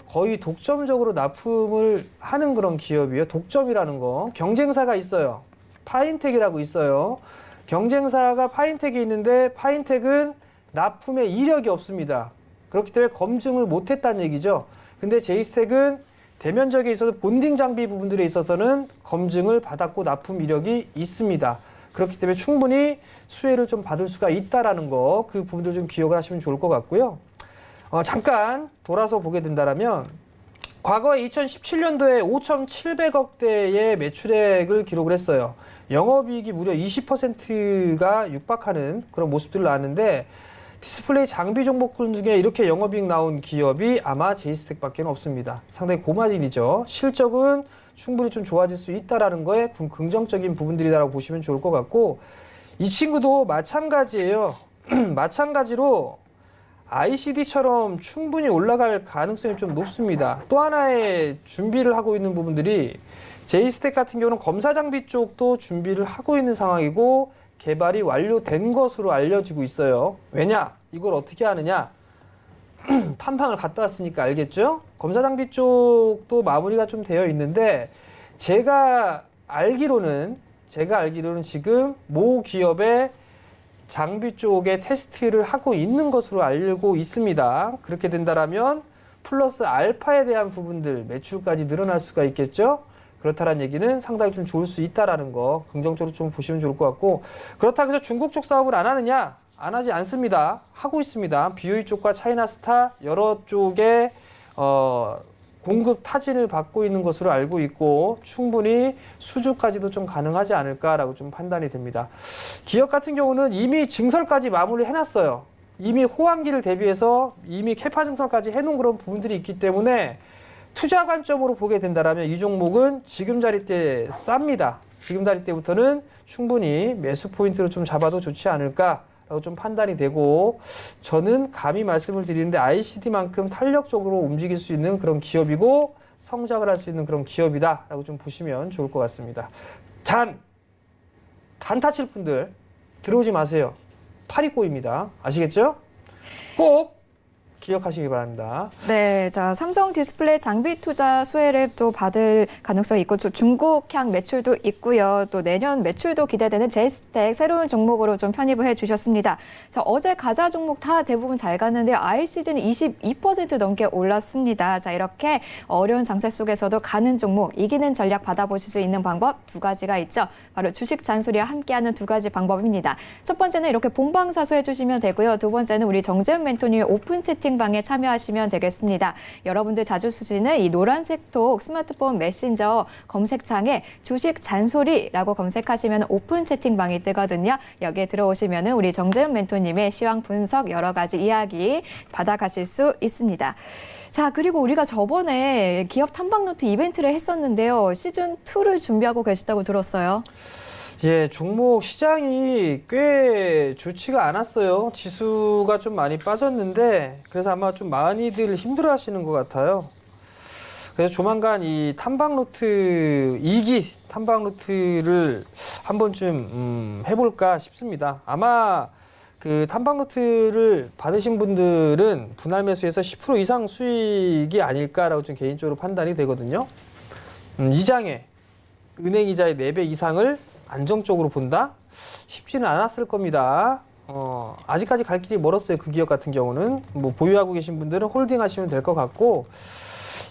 거의 독점적으로 납품을 하는 그런 기업이에요. 독점이라는 거. 경쟁사가 있어요. 파인텍이라고 있어요. 경쟁사가 파인텍이 있는데 파인텍은 납품에 이력이 없습니다. 그렇기 때문에 검증을 못했다는 얘기죠. 근데 제이스텍은 대면적에 있어서 본딩 장비 부분들에 있어서는 검증을 받았고 납품 이력이 있습니다. 그렇기 때문에 충분히 수혜를 좀 받을 수가 있다라는 거, 그 부분들 좀 기억을 하시면 좋을 것 같고요. 잠깐 돌아서 보게 된다면 과거에 2017년도에 5,700억대의 매출액을 기록을 했어요. 영업이익이 무려 20%가 육박하는 그런 모습들을 나왔는데 디스플레이 장비 종목군 중에 이렇게 영업이익 나온 기업이 아마 제이스텍밖에 없습니다. 상당히 고마진이죠. 실적은 충분히 좀 좋아질 수 있다라는 거에 긍정적인 부분들이라고 보시면 좋을 것 같고 이 친구도 마찬가지예요. 마찬가지로 ICD처럼 충분히 올라갈 가능성이 좀 높습니다. 또 하나의 준비를 하고 있는 부분들이 제이스텍 같은 경우는 검사 장비 쪽도 준비를 하고 있는 상황이고 개발이 완료된 것으로 알려지고 있어요. 왜냐? 이걸 어떻게 하느냐? 탐방을 갔다 왔으니까 알겠죠? 검사 장비 쪽도 마무리가 좀 되어 있는데 제가 알기로는 지금 모 기업의 장비 쪽에 테스트를 하고 있는 것으로 알고 있습니다. 그렇게 된다면 플러스 알파에 대한 부분들 매출까지 늘어날 수가 있겠죠? 그렇다는 얘기는 상당히 좀 좋을 수 있다라는 거 긍정적으로 좀 보시면 좋을 것 같고 그렇다고 해서 중국 쪽 사업을 안 하느냐? 안 하지 않습니다. 하고 있습니다. BOE 쪽과 차이나스타 여러 쪽에 공급 타진을 받고 있는 것으로 알고 있고 충분히 수주까지도 좀 가능하지 않을까라고 좀 판단이 됩니다. 기업 같은 경우는 이미 증설까지 마무리 해놨어요. 이미 호황기를 대비해서 이미 캐파 증설까지 해놓은 그런 부분들이 있기 때문에 투자 관점으로 보게 된다면 이 종목은 지금 자리대 쌉니다. 지금 자리대부터는 충분히 매수 포인트로 좀 잡아도 좋지 않을까라고 좀 판단이 되고 저는 감히 말씀을 드리는데 ICD만큼 탄력적으로 움직일 수 있는 그런 기업이고 성장을 할 수 있는 그런 기업이다라고 좀 보시면 좋을 것 같습니다. 단타 칠 분들 들어오지 마세요. 팔이 꼬입니다. 아시겠죠? 꼭 기억하시기 바랍니다. 네, 자 삼성 디스플레이 장비 투자 수혜를 또 받을 가능성이 있고 중국향 매출도 있고요. 또 내년 매출도 기대되는 제이스텍 새로운 종목으로 좀 편입을 해주셨습니다. 자 어제 가자 종목 다 대부분 잘 갔는데요. ICD는 22% 넘게 올랐습니다. 자 이렇게 어려운 장세 속에서도 가는 종목, 이기는 전략 받아보실 수 있는 방법 두 가지가 있죠. 바로 주식 잔소리와 함께하는 두 가지 방법입니다. 첫 번째는 이렇게 본방사수 해주시면 되고요. 두 번째는 우리 정재훈 멘토님의 오픈 채팅 채팅방에 참여하시면 되겠습니다. 여러분들 자주 쓰시는 이 노란색 톡 스마트폰 메신저 검색창에 주식 잔소리라고 검색하시면 오픈 채팅방이 뜨거든요. 여기에 들어오시면 우리 정재훈 멘토님의 시황 분석 여러 가지 이야기 받아가실 수 있습니다. 자, 그리고 우리가 저번에 기업 탐방노트 이벤트를 했었는데요. 시즌2를 준비하고 계시다고 들었어요. 예, 종목 시장이 꽤 좋지가 않았어요. 지수가 좀 많이 빠졌는데 그래서 아마 좀 많이들 힘들어 하시는 것 같아요. 그래서 조만간 이 탐방노트 2기 탐방노트를 한 번쯤 해볼까 싶습니다. 아마 그 탐방노트를 받으신 분들은 분할 매수에서 10% 이상 수익이 아닐까라고 좀 개인적으로 판단이 되거든요. 이장에 은행 이자의 4배 이상을 안정적으로 본다? 쉽지는 않았을 겁니다. 아직까지 갈 길이 멀었어요. 그 기업 같은 경우는. 뭐 보유하고 계신 분들은 홀딩 하시면 될 것 같고,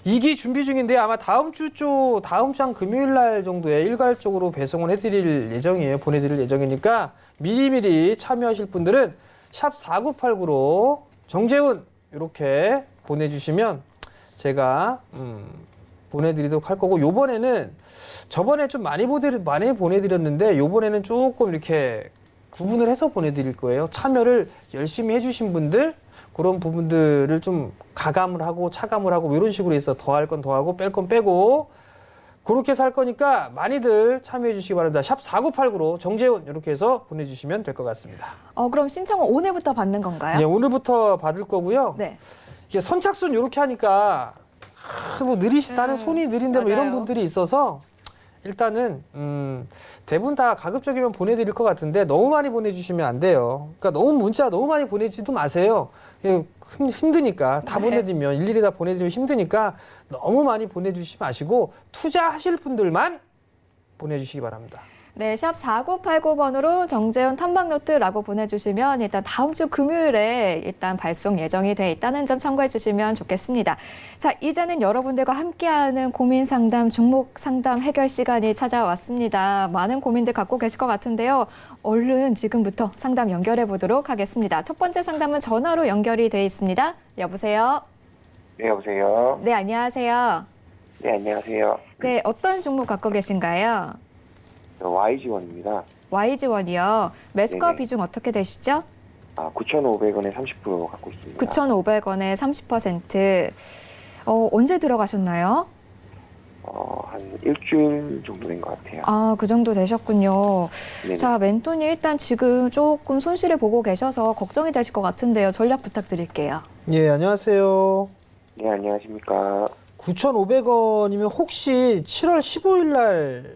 2기 준비 중인데 아마 다음 주 한 금요일 날 정도에 일괄적으로 배송을 해드릴 예정이에요. 보내드릴 예정이니까 미리미리 참여하실 분들은 샵 4989로 정재훈 이렇게 보내주시면 제가 보내드리도록 할 거고, 요번에는 저번에 좀 많이 보내드렸는데 요번에는 조금 이렇게 구분을 해서 보내드릴 거예요. 참여를 열심히 해주신 분들, 그런 부분들을 좀 가감을 하고 차감을 하고 이런 식으로 해서 더할 건 더하고 뺄 건 빼고 그렇게 해서 할 거니까 많이들 참여해 주시기 바랍니다. 샵 4989로 정재훈 이렇게 해서 보내주시면 될 것 같습니다. 그럼 신청은 오늘부터 받는 건가요? 네, 오늘부터 받을 거고요. 네. 이게 선착순 이렇게 하니까 뭐 나는 손이 느린데 뭐 이런 맞아요. 분들이 있어서 일단은 대부분 다 가급적이면 보내드릴 것 같은데 너무 많이 보내주시면 안 돼요. 그러니까 문자 너무 많이 보내지도 마세요. 힘드니까 다 네. 보내드리면 일일이 다 보내드리면 힘드니까 너무 많이 보내주시지 마시고 투자하실 분들만 보내주시기 바랍니다. 네, 샵 4989번으로 정재훈 탐방노트라고 보내주시면 일단 다음 주 금요일에 일단 발송 예정이 돼 있다는 점 참고해 주시면 좋겠습니다. 자, 이제는 여러분들과 함께하는 고민 상담, 종목 상담 해결 시간이 찾아왔습니다. 많은 고민들 갖고 계실 것 같은데요. 얼른 지금부터 상담 연결해 보도록 하겠습니다. 첫 번째 상담은 전화로 연결이 돼 있습니다. 여보세요? 네, 여보세요. 네, 안녕하세요. 네, 안녕하세요. 네, 어떤 종목 갖고 계신가요? 저 YG원입니다. YG원이요. 매수가 네네. 비중 어떻게 되시죠? 9,500원에 30% 갖고 있습니다. 9,500원에 30%. 언제 들어가셨나요? 한 일주일 정도 된 것 같아요. 아, 그 정도 되셨군요. 네네. 자, 멘토님 일단 지금 조금 손실을 보고 계셔서 걱정이 되실 것 같은데요. 전략 부탁드릴게요. 예, 안녕하세요. 네, 안녕하십니까. 9,500원이면 혹시 7월 15일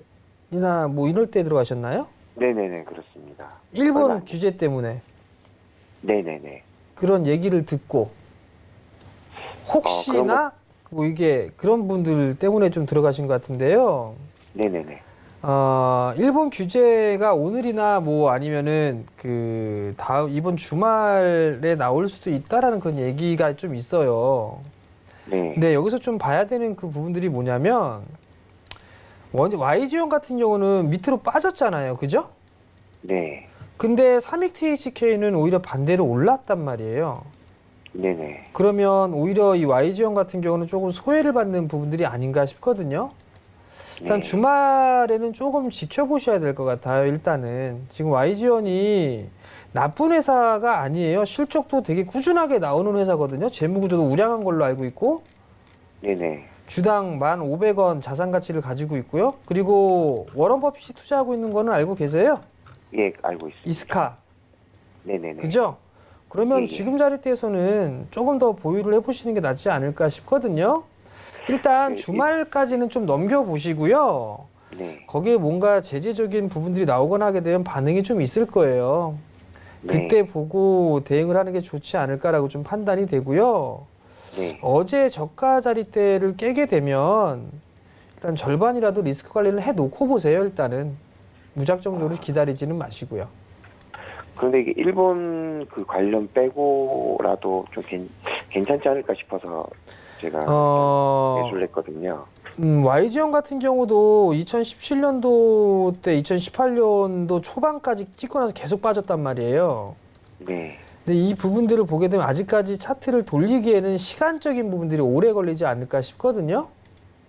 날이나 뭐 이럴 때 들어가셨나요? 네네네, 그렇습니다. 일본 얼마 안 규제 때문에 네네네. 그런 얘기를 듣고 혹시나 뭐 이게 그런 분들 때문에 좀 들어가신 것 같은데요. 네네네. 일본 규제가 오늘이나 뭐 아니면은 이번 주말에 나올 수도 있다라는 그런 얘기가 좀 있어요. 네. 근데 여기서 좀 봐야 되는 그 부분들이 뭐냐면 YG원 같은 경우는 밑으로 빠졌잖아요. 그죠? 네. 근데 삼익THK는 오히려 반대로 올랐단 말이에요. 네네. 그러면 오히려 이 YG원 같은 경우는 조금 소외를 받는 부분들이 아닌가 싶거든요. 일단 네. 주말에는 조금 지켜보셔야 될 것 같아요. 일단은 지금 YG원이 나쁜 회사가 아니에요. 실적도 되게 꾸준하게 나오는 회사거든요. 재무구조도 우량한 걸로 알고 있고 네네. 주당 1,500원 자산 가치를 가지고 있고요. 그리고 워런 버핏이 투자하고 있는 거는 알고 계세요? 예, 알고 있습니다. 이스카. 네네네. 그죠? 그러면 예, 예. 지금 자리대에서는 조금 더 보유를 해보시는 게 낫지 않을까 싶거든요. 일단 예, 예. 주말까지는 좀 넘겨보시고요. 네. 거기에 뭔가 제재적인 부분들이 나오거나 하게 되면 반응이 좀 있을 거예요. 네. 그때 보고 대응을 하는 게 좋지 않을까라고 좀 판단이 되고요. 네. 어제 저가 자리대를 깨게 되면 일단 절반이라도 리스크 관리를 해놓고 보세요. 일단은 무작정적으로 기다리지는 마시고요. 그런데 이게 일본 그 관련 빼고라도 좀 괜찮지 않을까 싶어서 제가 매수를 했거든요. YG원 같은 경우도 2017년도 때 2018년도 초반까지 찍고 나서 계속 빠졌단 말이에요. 네. 근데 이 부분들을 보게 되면 아직까지 차트를 돌리기에는 시간적인 부분들이 오래 걸리지 않을까 싶거든요.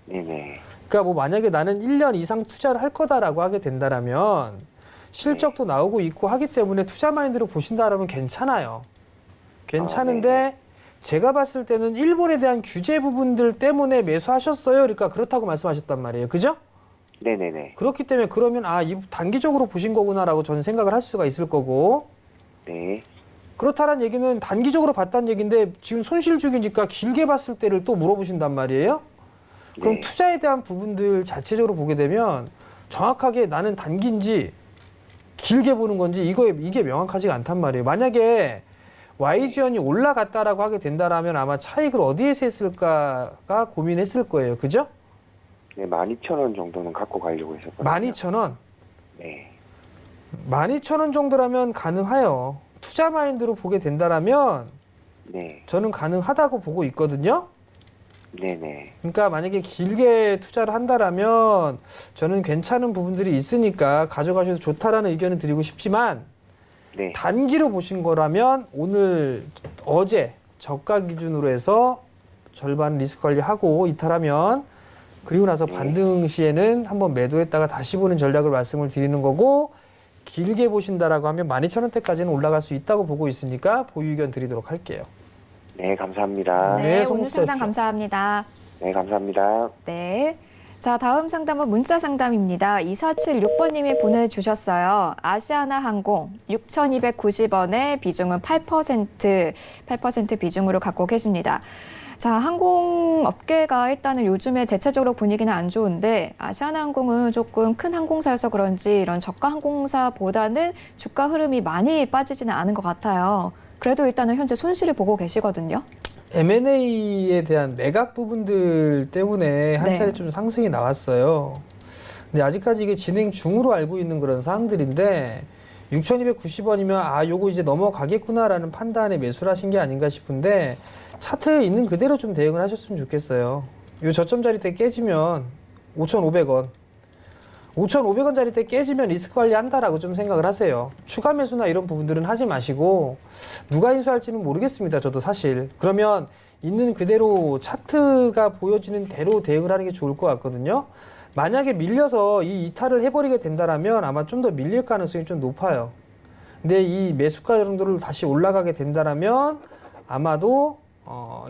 네네. 그러니까 뭐 만약에 나는 1년 이상 투자를 할 거다라고 하게 된다라면 실적도 나오고 있고 하기 때문에 투자 마인드로 보신다라면 괜찮아요. 괜찮은데 제가 봤을 때는 일본에 대한 규제 부분들 때문에 매수하셨어요. 그러니까 그렇다고 말씀하셨단 말이에요. 그죠? 네네네. 그렇기 때문에 그러면 이 단기적으로 보신 거구나라고 저는 생각을 할 수가 있을 거고, 네. 그렇다는 얘기는 단기적으로 봤다는 얘기인데 지금 손실 중이니까 길게 봤을 때를 또 물어보신단 말이에요. 그럼 네. 투자에 대한 부분들 자체적으로 보게 되면 정확하게 나는 단기인지 길게 보는 건지 이게 명확하지가 않단 말이에요. 만약에 YGN이 올라갔다라고 하게 된다라면 아마 차익을 어디에서 했을까가 고민했을 거예요. 그죠? 네, 12,000원 정도는 갖고 가려고 했었거든요. 12,000원? 네. 12,000원 정도라면 가능해요. 투자 마인드로 보게 된다라면 네. 저는 가능하다고 보고 있거든요. 네네. 그러니까 만약에 길게 투자를 한다라면 저는 괜찮은 부분들이 있으니까 가져가셔도 좋다라는 의견을 드리고 싶지만 네. 단기로 보신 거라면 어제 저가 기준으로 해서 절반 리스크 관리하고 이탈하면 그리고 나서 반등 시에는 한번 매도했다가 다시 보는 전략을 말씀을 드리는 거고, 길게 보신다라고 하면 12,000원대까지는 올라갈 수 있다고 보고 있으니까 보유 의견 드리도록 할게요. 네, 감사합니다. 네, 네, 오늘 송국수 상담 대표. 감사합니다. 네, 감사합니다. 네. 자, 다음 상담은 문자 상담입니다. 2476번님이 보내주셨어요. 아시아나항공 6,290원에 비중은 8% 비중으로 갖고 계십니다. 자, 항공업계가 일단은 요즘에 대체적으로 분위기는 안 좋은데 아시아나항공은 조금 큰 항공사여서 그런지 이런 저가 항공사보다는 주가 흐름이 많이 빠지지는 않은 것 같아요. 그래도 일단은 현재 손실을 보고 계시거든요. M&A에 대한 매각 부분들 때문에 한 네. 차례 좀 상승이 나왔어요. 근데 아직까지 이게 진행 중으로 알고 있는 그런 사항들인데 6,290원이면 요거 이제 넘어가겠구나라는 판단에 매수를 하신 게 아닌가 싶은데 차트에 있는 그대로 좀 대응을 하셨으면 좋겠어요. 요 저점 자리 때 깨지면 5,500원. 5,500원 자리 때 깨지면 리스크 관리한다라고 좀 생각을 하세요. 추가 매수나 이런 부분들은 하지 마시고 누가 인수할지는 모르겠습니다. 저도 사실. 그러면 있는 그대로 차트가 보여지는 대로 대응을 하는 게 좋을 것 같거든요. 만약에 밀려서 이 이탈을 해버리게 된다라면 아마 좀 더 밀릴 가능성이 좀 높아요. 근데 이 매수가 정도를 다시 올라가게 된다라면 아마도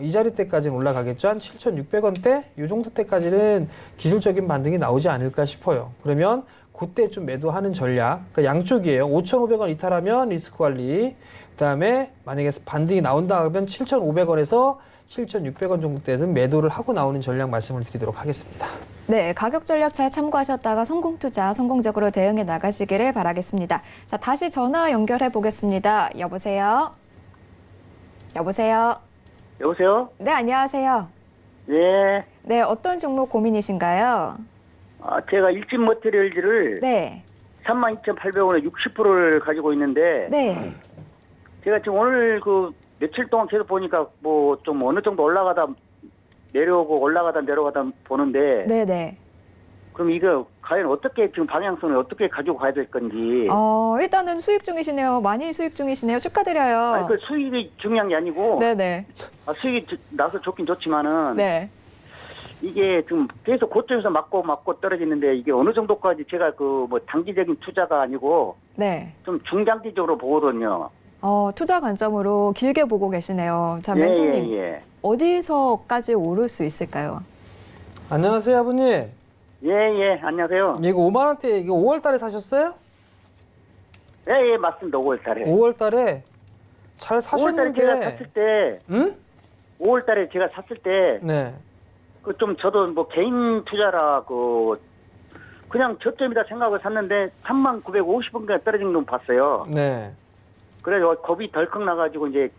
이 자리 때까지는 올라가겠죠. 한 7,600원대? 이 정도 때까지는 기술적인 반등이 나오지 않을까 싶어요. 그러면 그때 좀 매도하는 전략. 그러니까 양쪽이에요. 5,500원 이탈하면 리스크 관리. 그 다음에 만약에 반등이 나온다 하면 7,500원에서 7,600원 정도 때는 매도를 하고 나오는 전략 말씀을 드리도록 하겠습니다. 네, 가격 전략 잘 참고하셨다가 성공 투자 성공적으로 대응해 나가시기를 바라겠습니다. 자, 다시 전화 연결해 보겠습니다. 여보세요? 여보세요? 여보세요? 네, 안녕하세요. 예. 네, 어떤 종목 고민이신가요? 제가 일진 머티리얼즈를 네, 32,800원에 60%를 가지고 있는데, 네, 제가 지금 오늘 며칠 동안 계속 보니까 뭐 좀 어느 정도 올라가다 내려오고 올라가다 내려가다 보는데, 네, 네. 그럼 이거 과연 어떻게 지금 방향성을 어떻게 가지고 가야 될 건지. 일단은 수익 중이시네요. 많이 수익 중이시네요. 축하드려요. 아니, 그 수익이 중요한 게 아니고, 네, 네, 수익이 나서 좋긴 좋지만은, 네. 이게 지금 계속 고점에서 맞고 떨어지는데, 이게 어느 정도까지 제가 뭐 단기적인 투자가 아니고, 네. 좀 중장기적으로 보거든요. 투자 관점으로 길게 보고 계시네요. 자, 예, 멘토님, 예. 어디서까지 오를 수 있을까요? 안녕하세요, 아버님. 예, 안녕하세요. 이거 5만 원대 이거 5월 달에 사셨어요? 예, 맞습니다. 5월 달에. 5월 달에 잘 5월 달에 제가 사셨는데. 샀을 때, 응? 5월 달에 제가 샀을 때, 네. 좀 저도 뭐 개인 투자라, 그냥 저점이다 생각을 샀는데, 39,550원까지 떨어진 건 봤어요. 네. 그래서 겁이 덜컥 나가지고 이제,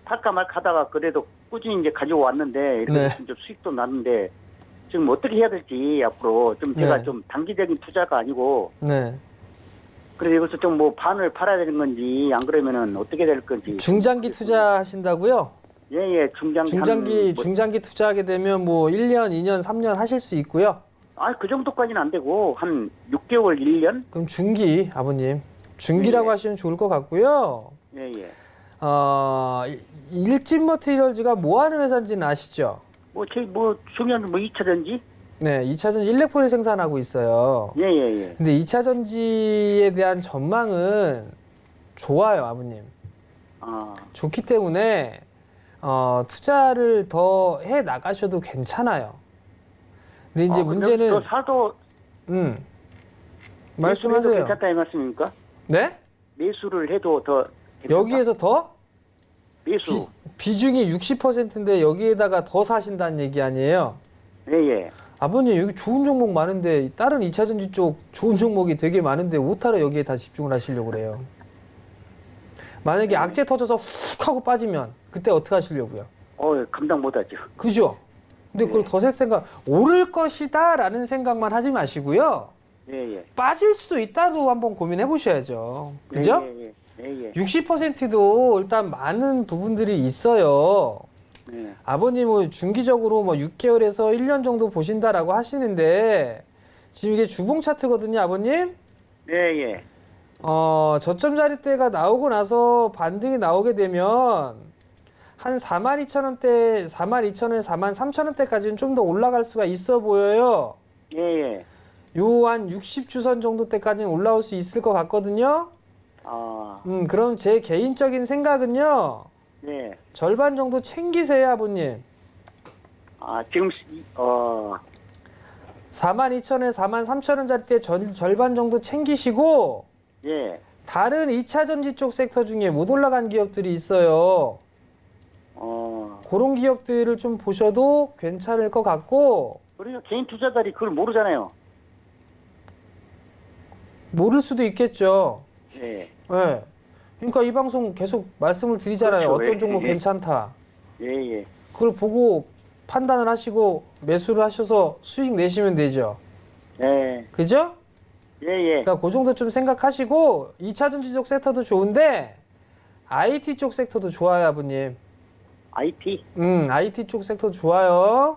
팔까 말까 하다가 그래도 꾸준히 이제 가지고 왔는데, 이렇게 네. 좀 수익도 났는데, 지금 어떻게 해야 될지 앞으로 좀 제가 네. 좀 단기적인 투자가 아니고, 네. 그래서 여기서 좀 뭐 반을 팔아야 되는 건지 안 그러면은 어떻게 될 건지. 중장기 투자하신다고요? 예, 중장기. 중장기 투자하게 되면 뭐 1년, 2년, 3년 하실 수 있고요. 그 정도까지는 안 되고 한 6개월, 1년? 그럼 중기, 아버님. 중기라고 예. 하시면 좋을 것 같고요. 예. 일진 머티리얼즈가 뭐 하는 회사인지는 아시죠? 뭐 중요한 뭐 2차 전지? 네, 2차 전지 일렉포일 생산하고 있어요. 예, 예, 예. 근데 2차 전지에 대한 전망은 좋아요, 아버님. 아, 좋기 때문에 투자를 더 해 나가셔도 괜찮아요. 근데 이제 문제는 더 사도 말씀하세요. 괜찮다 이 말씀입니까? 네? 매수를 해도 더 괜찮다? 여기에서 더 매수. 비중이 60%인데 여기에다가 더 사신다는 얘기 아니에요? 예, 예. 아버님 여기 좋은 종목 많은데 다른 2차 전지 쪽 좋은 종목이 되게 많은데 오타로 여기에 다 집중을 하시려고 그래요. 만약에 악재 터져서 훅 하고 빠지면 그때 어떻게 하시려고요? 감당 못 하죠. 그죠? 근데 그걸 더 살 생각, 오를 것이다 라는 생각만 하지 마시고요. 예, 예. 빠질 수도 있다도 한번 고민해 보셔야죠. 그죠? 예, 예, 예, 예. 60%도 일단 많은 부분들이 있어요. 예. 아버님은 중기적으로 뭐 6개월에서 1년 정도 보신다라고 하시는데 지금 이게 주봉 차트거든요, 아버님. 예, 예. 저점 자리대가 나오고 나서 반등이 나오게 되면 한 42,000원대, 42,000원, 43,000원대까지는 좀 더 올라갈 수가 있어 보여요. 예, 예. 요 한 60주선 정도 때까지는 올라올 수 있을 것 같거든요. 아, 그럼 제 개인적인 생각은요. 네. 절반 정도 챙기세요, 아버님. 아, 지금 42,000원, 43,000원짜리 때 절반 정도 챙기시고 예. 다른 2차 전지 쪽 섹터 중에 못 올라간 기업들이 있어요. 그런 기업들을 좀 보셔도 괜찮을 것 같고 우리가 개인 투자자들이 그걸 모르잖아요. 모를 수도 있겠죠. 예. 네. 그러니까 이 방송 계속 말씀을 드리잖아요. 그렇죠. 어떤 종목 예. 괜찮다. 예, 예. 그걸 보고 판단을 하시고 매수를 하셔서 수익 내시면 되죠. 예. 그죠? 예, 예. 그러니까 그 정도 좀 생각하시고 2차 전지 쪽 섹터도 좋은데 IT 쪽 섹터도 좋아요, 아버님. IT? IT 쪽 섹터 좋아요.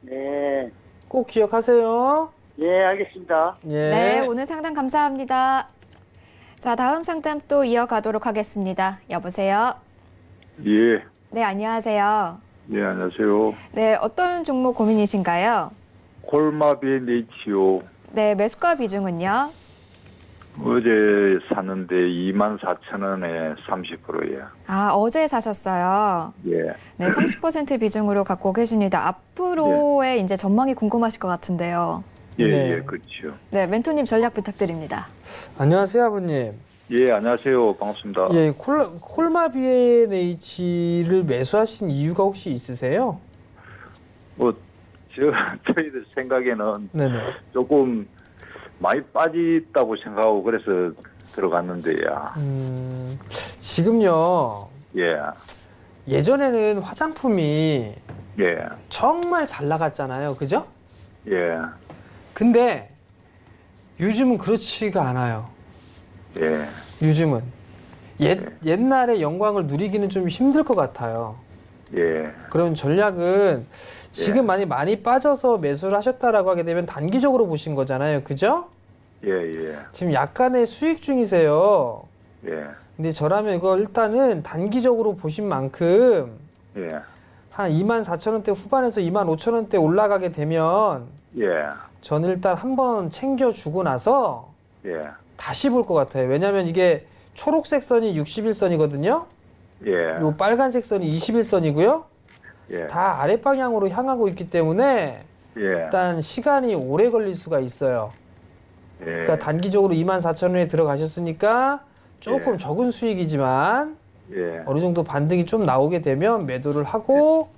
네. 꼭 기억하세요. 예, 알겠습니다. 예. 네, 오늘 상담 감사합니다. 자, 다음 상담 또 이어가도록 하겠습니다. 여보세요? 예, 네, 안녕하세요. 예, 안녕하세요. 네, 어떤 종목 고민이신가요? 콜마비의 네이치요. 네, 매수가 비중은요? 어제 샀는데 24,000원에 30%예요. 아, 어제 사셨어요. 예, 네, 30% 비중으로 갖고 계십니다. 앞으로의 이제 전망이 궁금하실 것 같은데요. 예, 네. 예, 그렇죠. 네, 멘토님 전략 부탁드립니다. 안녕하세요, 아버님. 예, 안녕하세요. 반갑습니다. 예, 콜마비에네이치를 매수하신 이유가 혹시 있으세요? 저희들 생각에는 네네. 조금 많이 빠졌다고 생각하고 그래서 들어갔는데요. 지금요, 예, 예전에는 화장품이 예, 정말 잘 나갔잖아요. 그죠? 예, 근데 요즘은 그렇지가 않아요. 예, 요즘은. 옛날의 영광을 누리기는 좀 힘들 것 같아요. 예, 그런 전략은 지금 많이 빠져서 매수를 하셨다라고 하게 되면 단기적으로 보신 거잖아요. 그죠? 예, 예, 지금 약간의 수익 중이세요. 예, 근데 저라면 이거 일단은 단기적으로 보신 만큼 예, 한 24,000원대 후반에서 25,000원대 올라가게 되면 예, 저는 일단 한번 챙겨주고 나서 예, 다시 볼 것 같아요. 왜냐면 이게 초록색 선이 61선이거든요. 예, 요 빨간색 선이 21선이고요. 예, 다 아래 방향으로 향하고 있기 때문에 예, 일단 시간이 오래 걸릴 수가 있어요. 예, 그러니까 단기적으로 24,000원에 들어가셨으니까 조금 예. 적은 수익이지만 예, 어느 정도 반등이 좀 나오게 되면 매도를 하고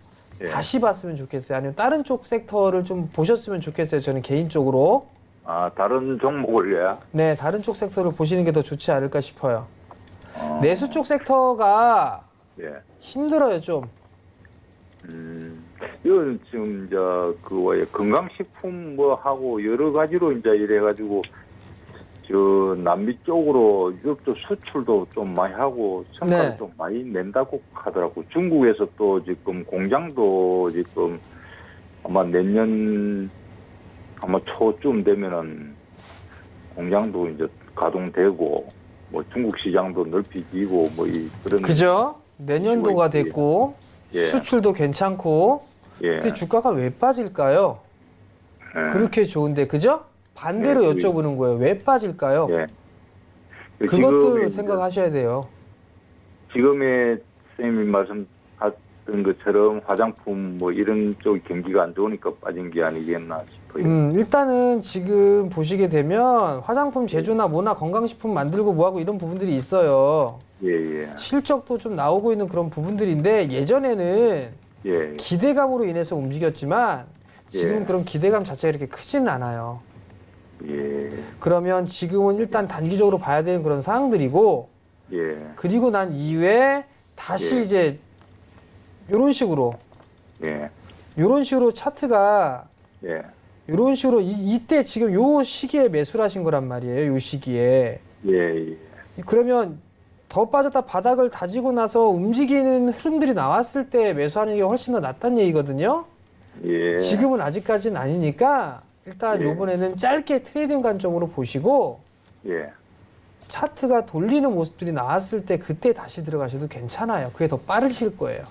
예. 다시 봤으면 좋겠어요. 아니면 다른 쪽 섹터를 좀 보셨으면 좋겠어요. 저는 개인적으로. 다른 종목을요? 네, 다른 쪽 섹터를 보시는 게 더 좋지 않을까 싶어요. 내수 쪽 섹터가 예. 힘들어요, 좀. 이건 지금 건강식품 뭐 하고 여러 가지로 이제 이래가지고 저 남미 쪽으로 유럽 쪽 수출도 좀 많이 하고 성과를 네. 좀 많이 낸다고 하더라고. 중국에서 또 지금 공장도 지금 아마 내년 아마 초쯤 되면은 공장도 이제 가동되고 뭐 중국 시장도 넓혀지고 뭐 그런 그죠? 내년도가 됐고 예. 수출도 괜찮고 예. 근데 주가가 왜 빠질까요? 예. 그렇게 좋은데 그죠? 반대로 예, 여쭤보는 거예요. 왜 빠질까요? 예. 그것들 지금의 생각하셔야 돼요. 지금의 선생님이 말씀하셨던 것처럼 화장품 뭐 이런 쪽 경기가 안 좋으니까 빠진 게 아니겠나 싶어요. 일단은 지금 보시게 되면 화장품 제조나 뭐나 건강식품 만들고 뭐하고 이런 부분들이 있어요. 예, 예. 실적도 좀 나오고 있는 그런 부분들인데 예전에는 예. 기대감으로 인해서 움직였지만 지금 예. 그런 기대감 자체가 이렇게 크지는 않아요. 예. 그러면 지금은 일단 단기적으로 봐야 되는 그런 상황들이고 예. 그리고 난 이후에 다시 예. 이제 요런 식으로 예. 차트가 예. 요런 식으로 이때 지금 요 시기에 매수를 하신 거란 말이에요. 요 시기에. 예. 예. 그러면 더 빠졌다 바닥을 다지고 나서 움직이는 흐름들이 나왔을 때 매수하는 게 훨씬 더 낫다는 얘기거든요. 예. 지금은 아직까지는 아니니까 일단 예. 요번에는 짧게 트레이딩 관점으로 보시고 예. 차트가 돌리는 모습들이 나왔을 때 그때 다시 들어가셔도 괜찮아요. 그게 더 빠르실 거예요.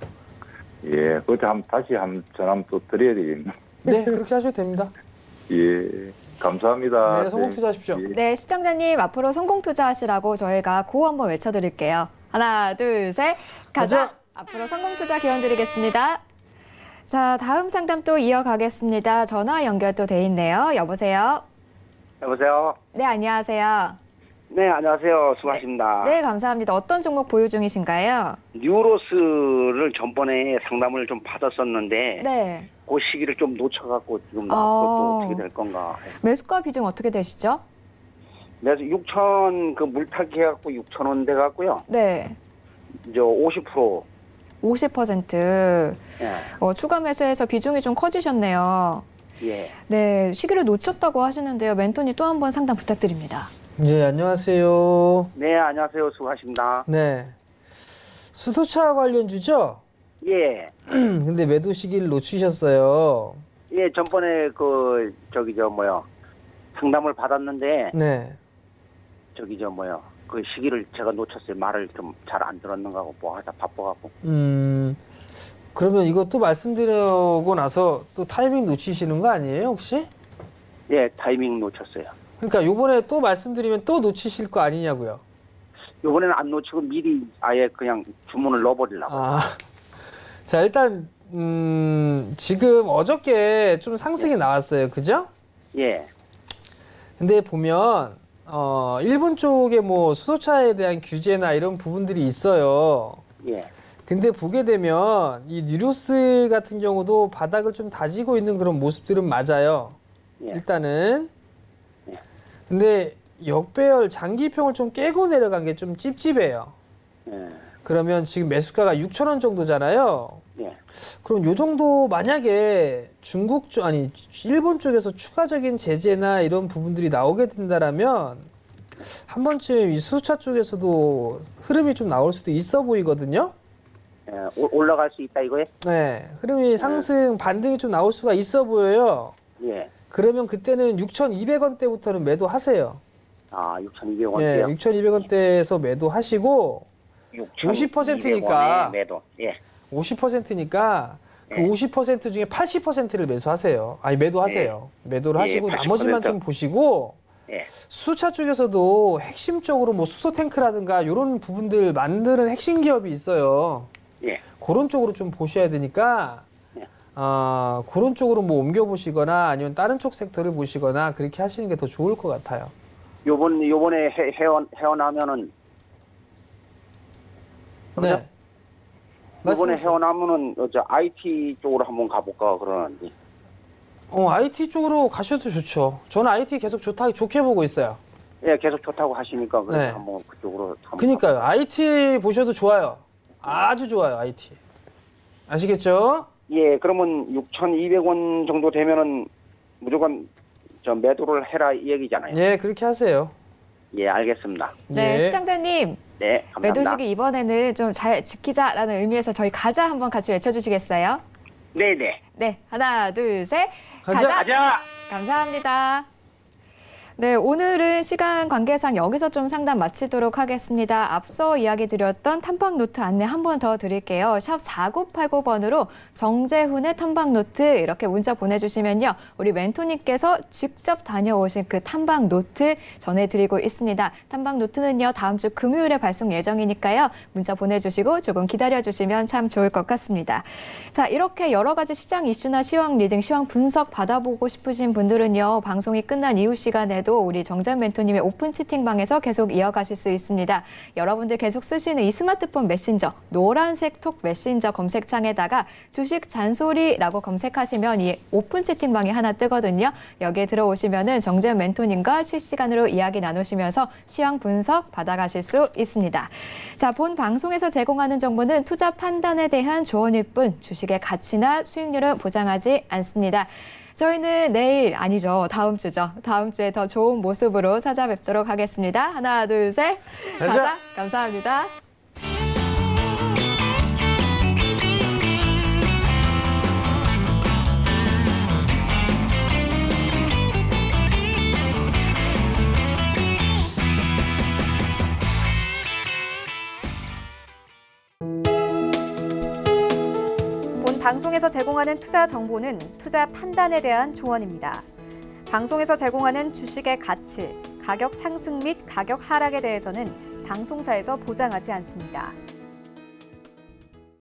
예. 그것도 다시 전화 한번 또 드려야 되겠네. 네, 그렇게 하셔도 됩니다. 예. 감사합니다. 네, 성공 투자하십시오. 예. 네, 시청자님 앞으로 성공 투자하시라고 저희가 구호 한번 외쳐드릴게요. 하나, 둘, 셋, 가자! 가자! 앞으로 성공 투자 기원 드리겠습니다. 자, 다음 상담 또 이어가겠습니다. 전화 연결 또 돼 있네요. 여보세요? 여보세요? 네, 안녕하세요. 네, 안녕하세요. 수고하십니다. 네, 감사합니다. 어떤 종목 보유 중이신가요? 뉴로스를 전번에 상담을 좀 받았었는데 네. 그 시기를 좀 놓쳐갖고 지금 어. 그것도 어떻게 될 건가. 매수가 비중 어떻게 되시죠? 그래서 6천 그 물타기 해갖고 6천 원 돼갖고요. 네. 이제 50%. 50%. 예. 추가 매수해서 비중이 좀 커지셨네요. 예. 네, 시기를 놓쳤다고 하시는데요. 멘토님 또 한 번 상담 부탁드립니다. 네, 안녕하세요. 네, 안녕하세요. 수고하십니다. 네. 수소차 관련주죠? 예. 근데 매도 시기를 놓치셨어요. 예, 전번에 상담을 받았는데 네. 그 시기를 제가 놓쳤어요. 말을 좀 잘 안 들었는가 하고 뭐 하다 바빠갖고. 그러면 이거 또 말씀드리고 나서 또 타이밍 놓치시는 거 아니에요, 혹시? 예, 타이밍 놓쳤어요. 그러니까 요번에 또 말씀드리면 또 놓치실 거 아니냐고요. 이번에는 안 놓치고 미리 아예 그냥 주문을 넣어버리려고. 자, 일단 지금 어저께 좀 상승이 나왔어요. 그죠? 예, 근데 보면 일본 쪽에 뭐 수소차에 대한 규제나 이런 부분들이 있어요. 예, 근데 보게 되면 이 뉴로스 같은 경우도 바닥을 좀 다지고 있는 그런 모습들은 맞아요. 예. 일단은. 예. 근데 역배열 장기평을 좀 깨고 내려간 게 좀 찝찝해요. 예, 그러면 지금 매수가가 6,000원 정도잖아요. 예, 그럼 요 정도 만약에 일본 쪽에서 추가적인 제재나 이런 부분들이 나오게 된다라면 한 번쯤 이 수소차 쪽에서도 흐름이 좀 나올 수도 있어 보이거든요. 예. 올라갈 수 있다 이거에? 네, 흐름이 상승 반등이 좀 나올 수가 있어 보여요. 예. 그러면 그때는 6,200원대부터는 매도하세요. 아, 6,200원대요. 네, 6,200원대에서 매도하시고 50%니까. 매도. 예. 50%니까 그 네. 50% 중에 80%를 매수하세요. 아니 매도하세요. 매도를 네, 하시고 80%. 나머지만 좀 보시고 예. 수소차 쪽에서도 핵심적으로 뭐 수소 탱크라든가 이런 부분들 만드는 핵심 기업이 있어요. 예. 그런 쪽으로 좀 보셔야 되니까 네. 그런 쪽으로 뭐 옮겨 보시거나 아니면 다른 쪽 섹터를 보시거나 그렇게 하시는 게 더 좋을 것 같아요. 요번에 헤어나면은 네. 요번에 말씀하세요. 헤어나면은 IT 쪽으로 한번 가볼까 그러는데. IT 쪽으로 가셔도 좋죠. 저는 IT 계속 좋게 보고 있어요. 예, 계속 좋다고 하시니까 그래서 네. 한번 그쪽으로 한번 그니까요. IT 보셔도 좋아요. 아주 좋아요, IT. 아시겠죠? 예, 그러면 6,200원 정도 되면은 무조건 매도를 해라 이 얘기잖아요. 예, 그렇게 하세요. 예, 알겠습니다. 네, 예. 시청자님. 네, 감사합니다. 매도 시기 이번에는 좀 잘 지키자라는 의미에서 저희 가자 한번 같이 외쳐주시겠어요? 네네. 네, 하나, 둘, 셋. 가자. 가자! 감사합니다. 네, 오늘은 시간 관계상 여기서 좀 상담 마치도록 하겠습니다. 앞서 이야기 드렸던 탐방 노트 안내 한 번 더 드릴게요. 샵 4989번으로 정재훈의 탐방 노트 이렇게 문자 보내주시면요. 우리 멘토님께서 직접 다녀오신 그 탐방 노트 전해드리고 있습니다. 탐방 노트는요. 다음 주 금요일에 발송 예정이니까요. 문자 보내주시고 조금 기다려주시면 참 좋을 것 같습니다. 자, 이렇게 여러 가지 시장 이슈나 시황 리딩, 시황 분석 받아보고 싶으신 분들은요. 방송이 끝난 이후 시간에도 우리 정재훈 멘토님의 오픈 채팅방에서 계속 이어가실 수 있습니다. 여러분들 계속 쓰시는 이 스마트폰 메신저, 노란색 톡 메신저 검색창에다가 주식 잔소리라고 검색하시면 이 오픈 채팅방이 하나 뜨거든요. 여기에 들어오시면은 정재훈 멘토님과 실시간으로 이야기 나누시면서 시황 분석 받아가실 수 있습니다. 자, 본 방송에서 제공하는 정보는 투자 판단에 대한 조언일 뿐 주식의 가치나 수익률은 보장하지 않습니다. 저희는 내일 아니죠. 다음 주죠. 다음 주에 더 좋은 모습으로 찾아뵙도록 하겠습니다. 하나, 둘, 셋. 가자. 감사합니다. 방송에서 제공하는 투자 정보는 투자 판단에 대한 조언입니다. 방송에서 제공하는 주식의 가치, 가격 상승 및 가격 하락에 대해서는 방송사에서 보장하지 않습니다.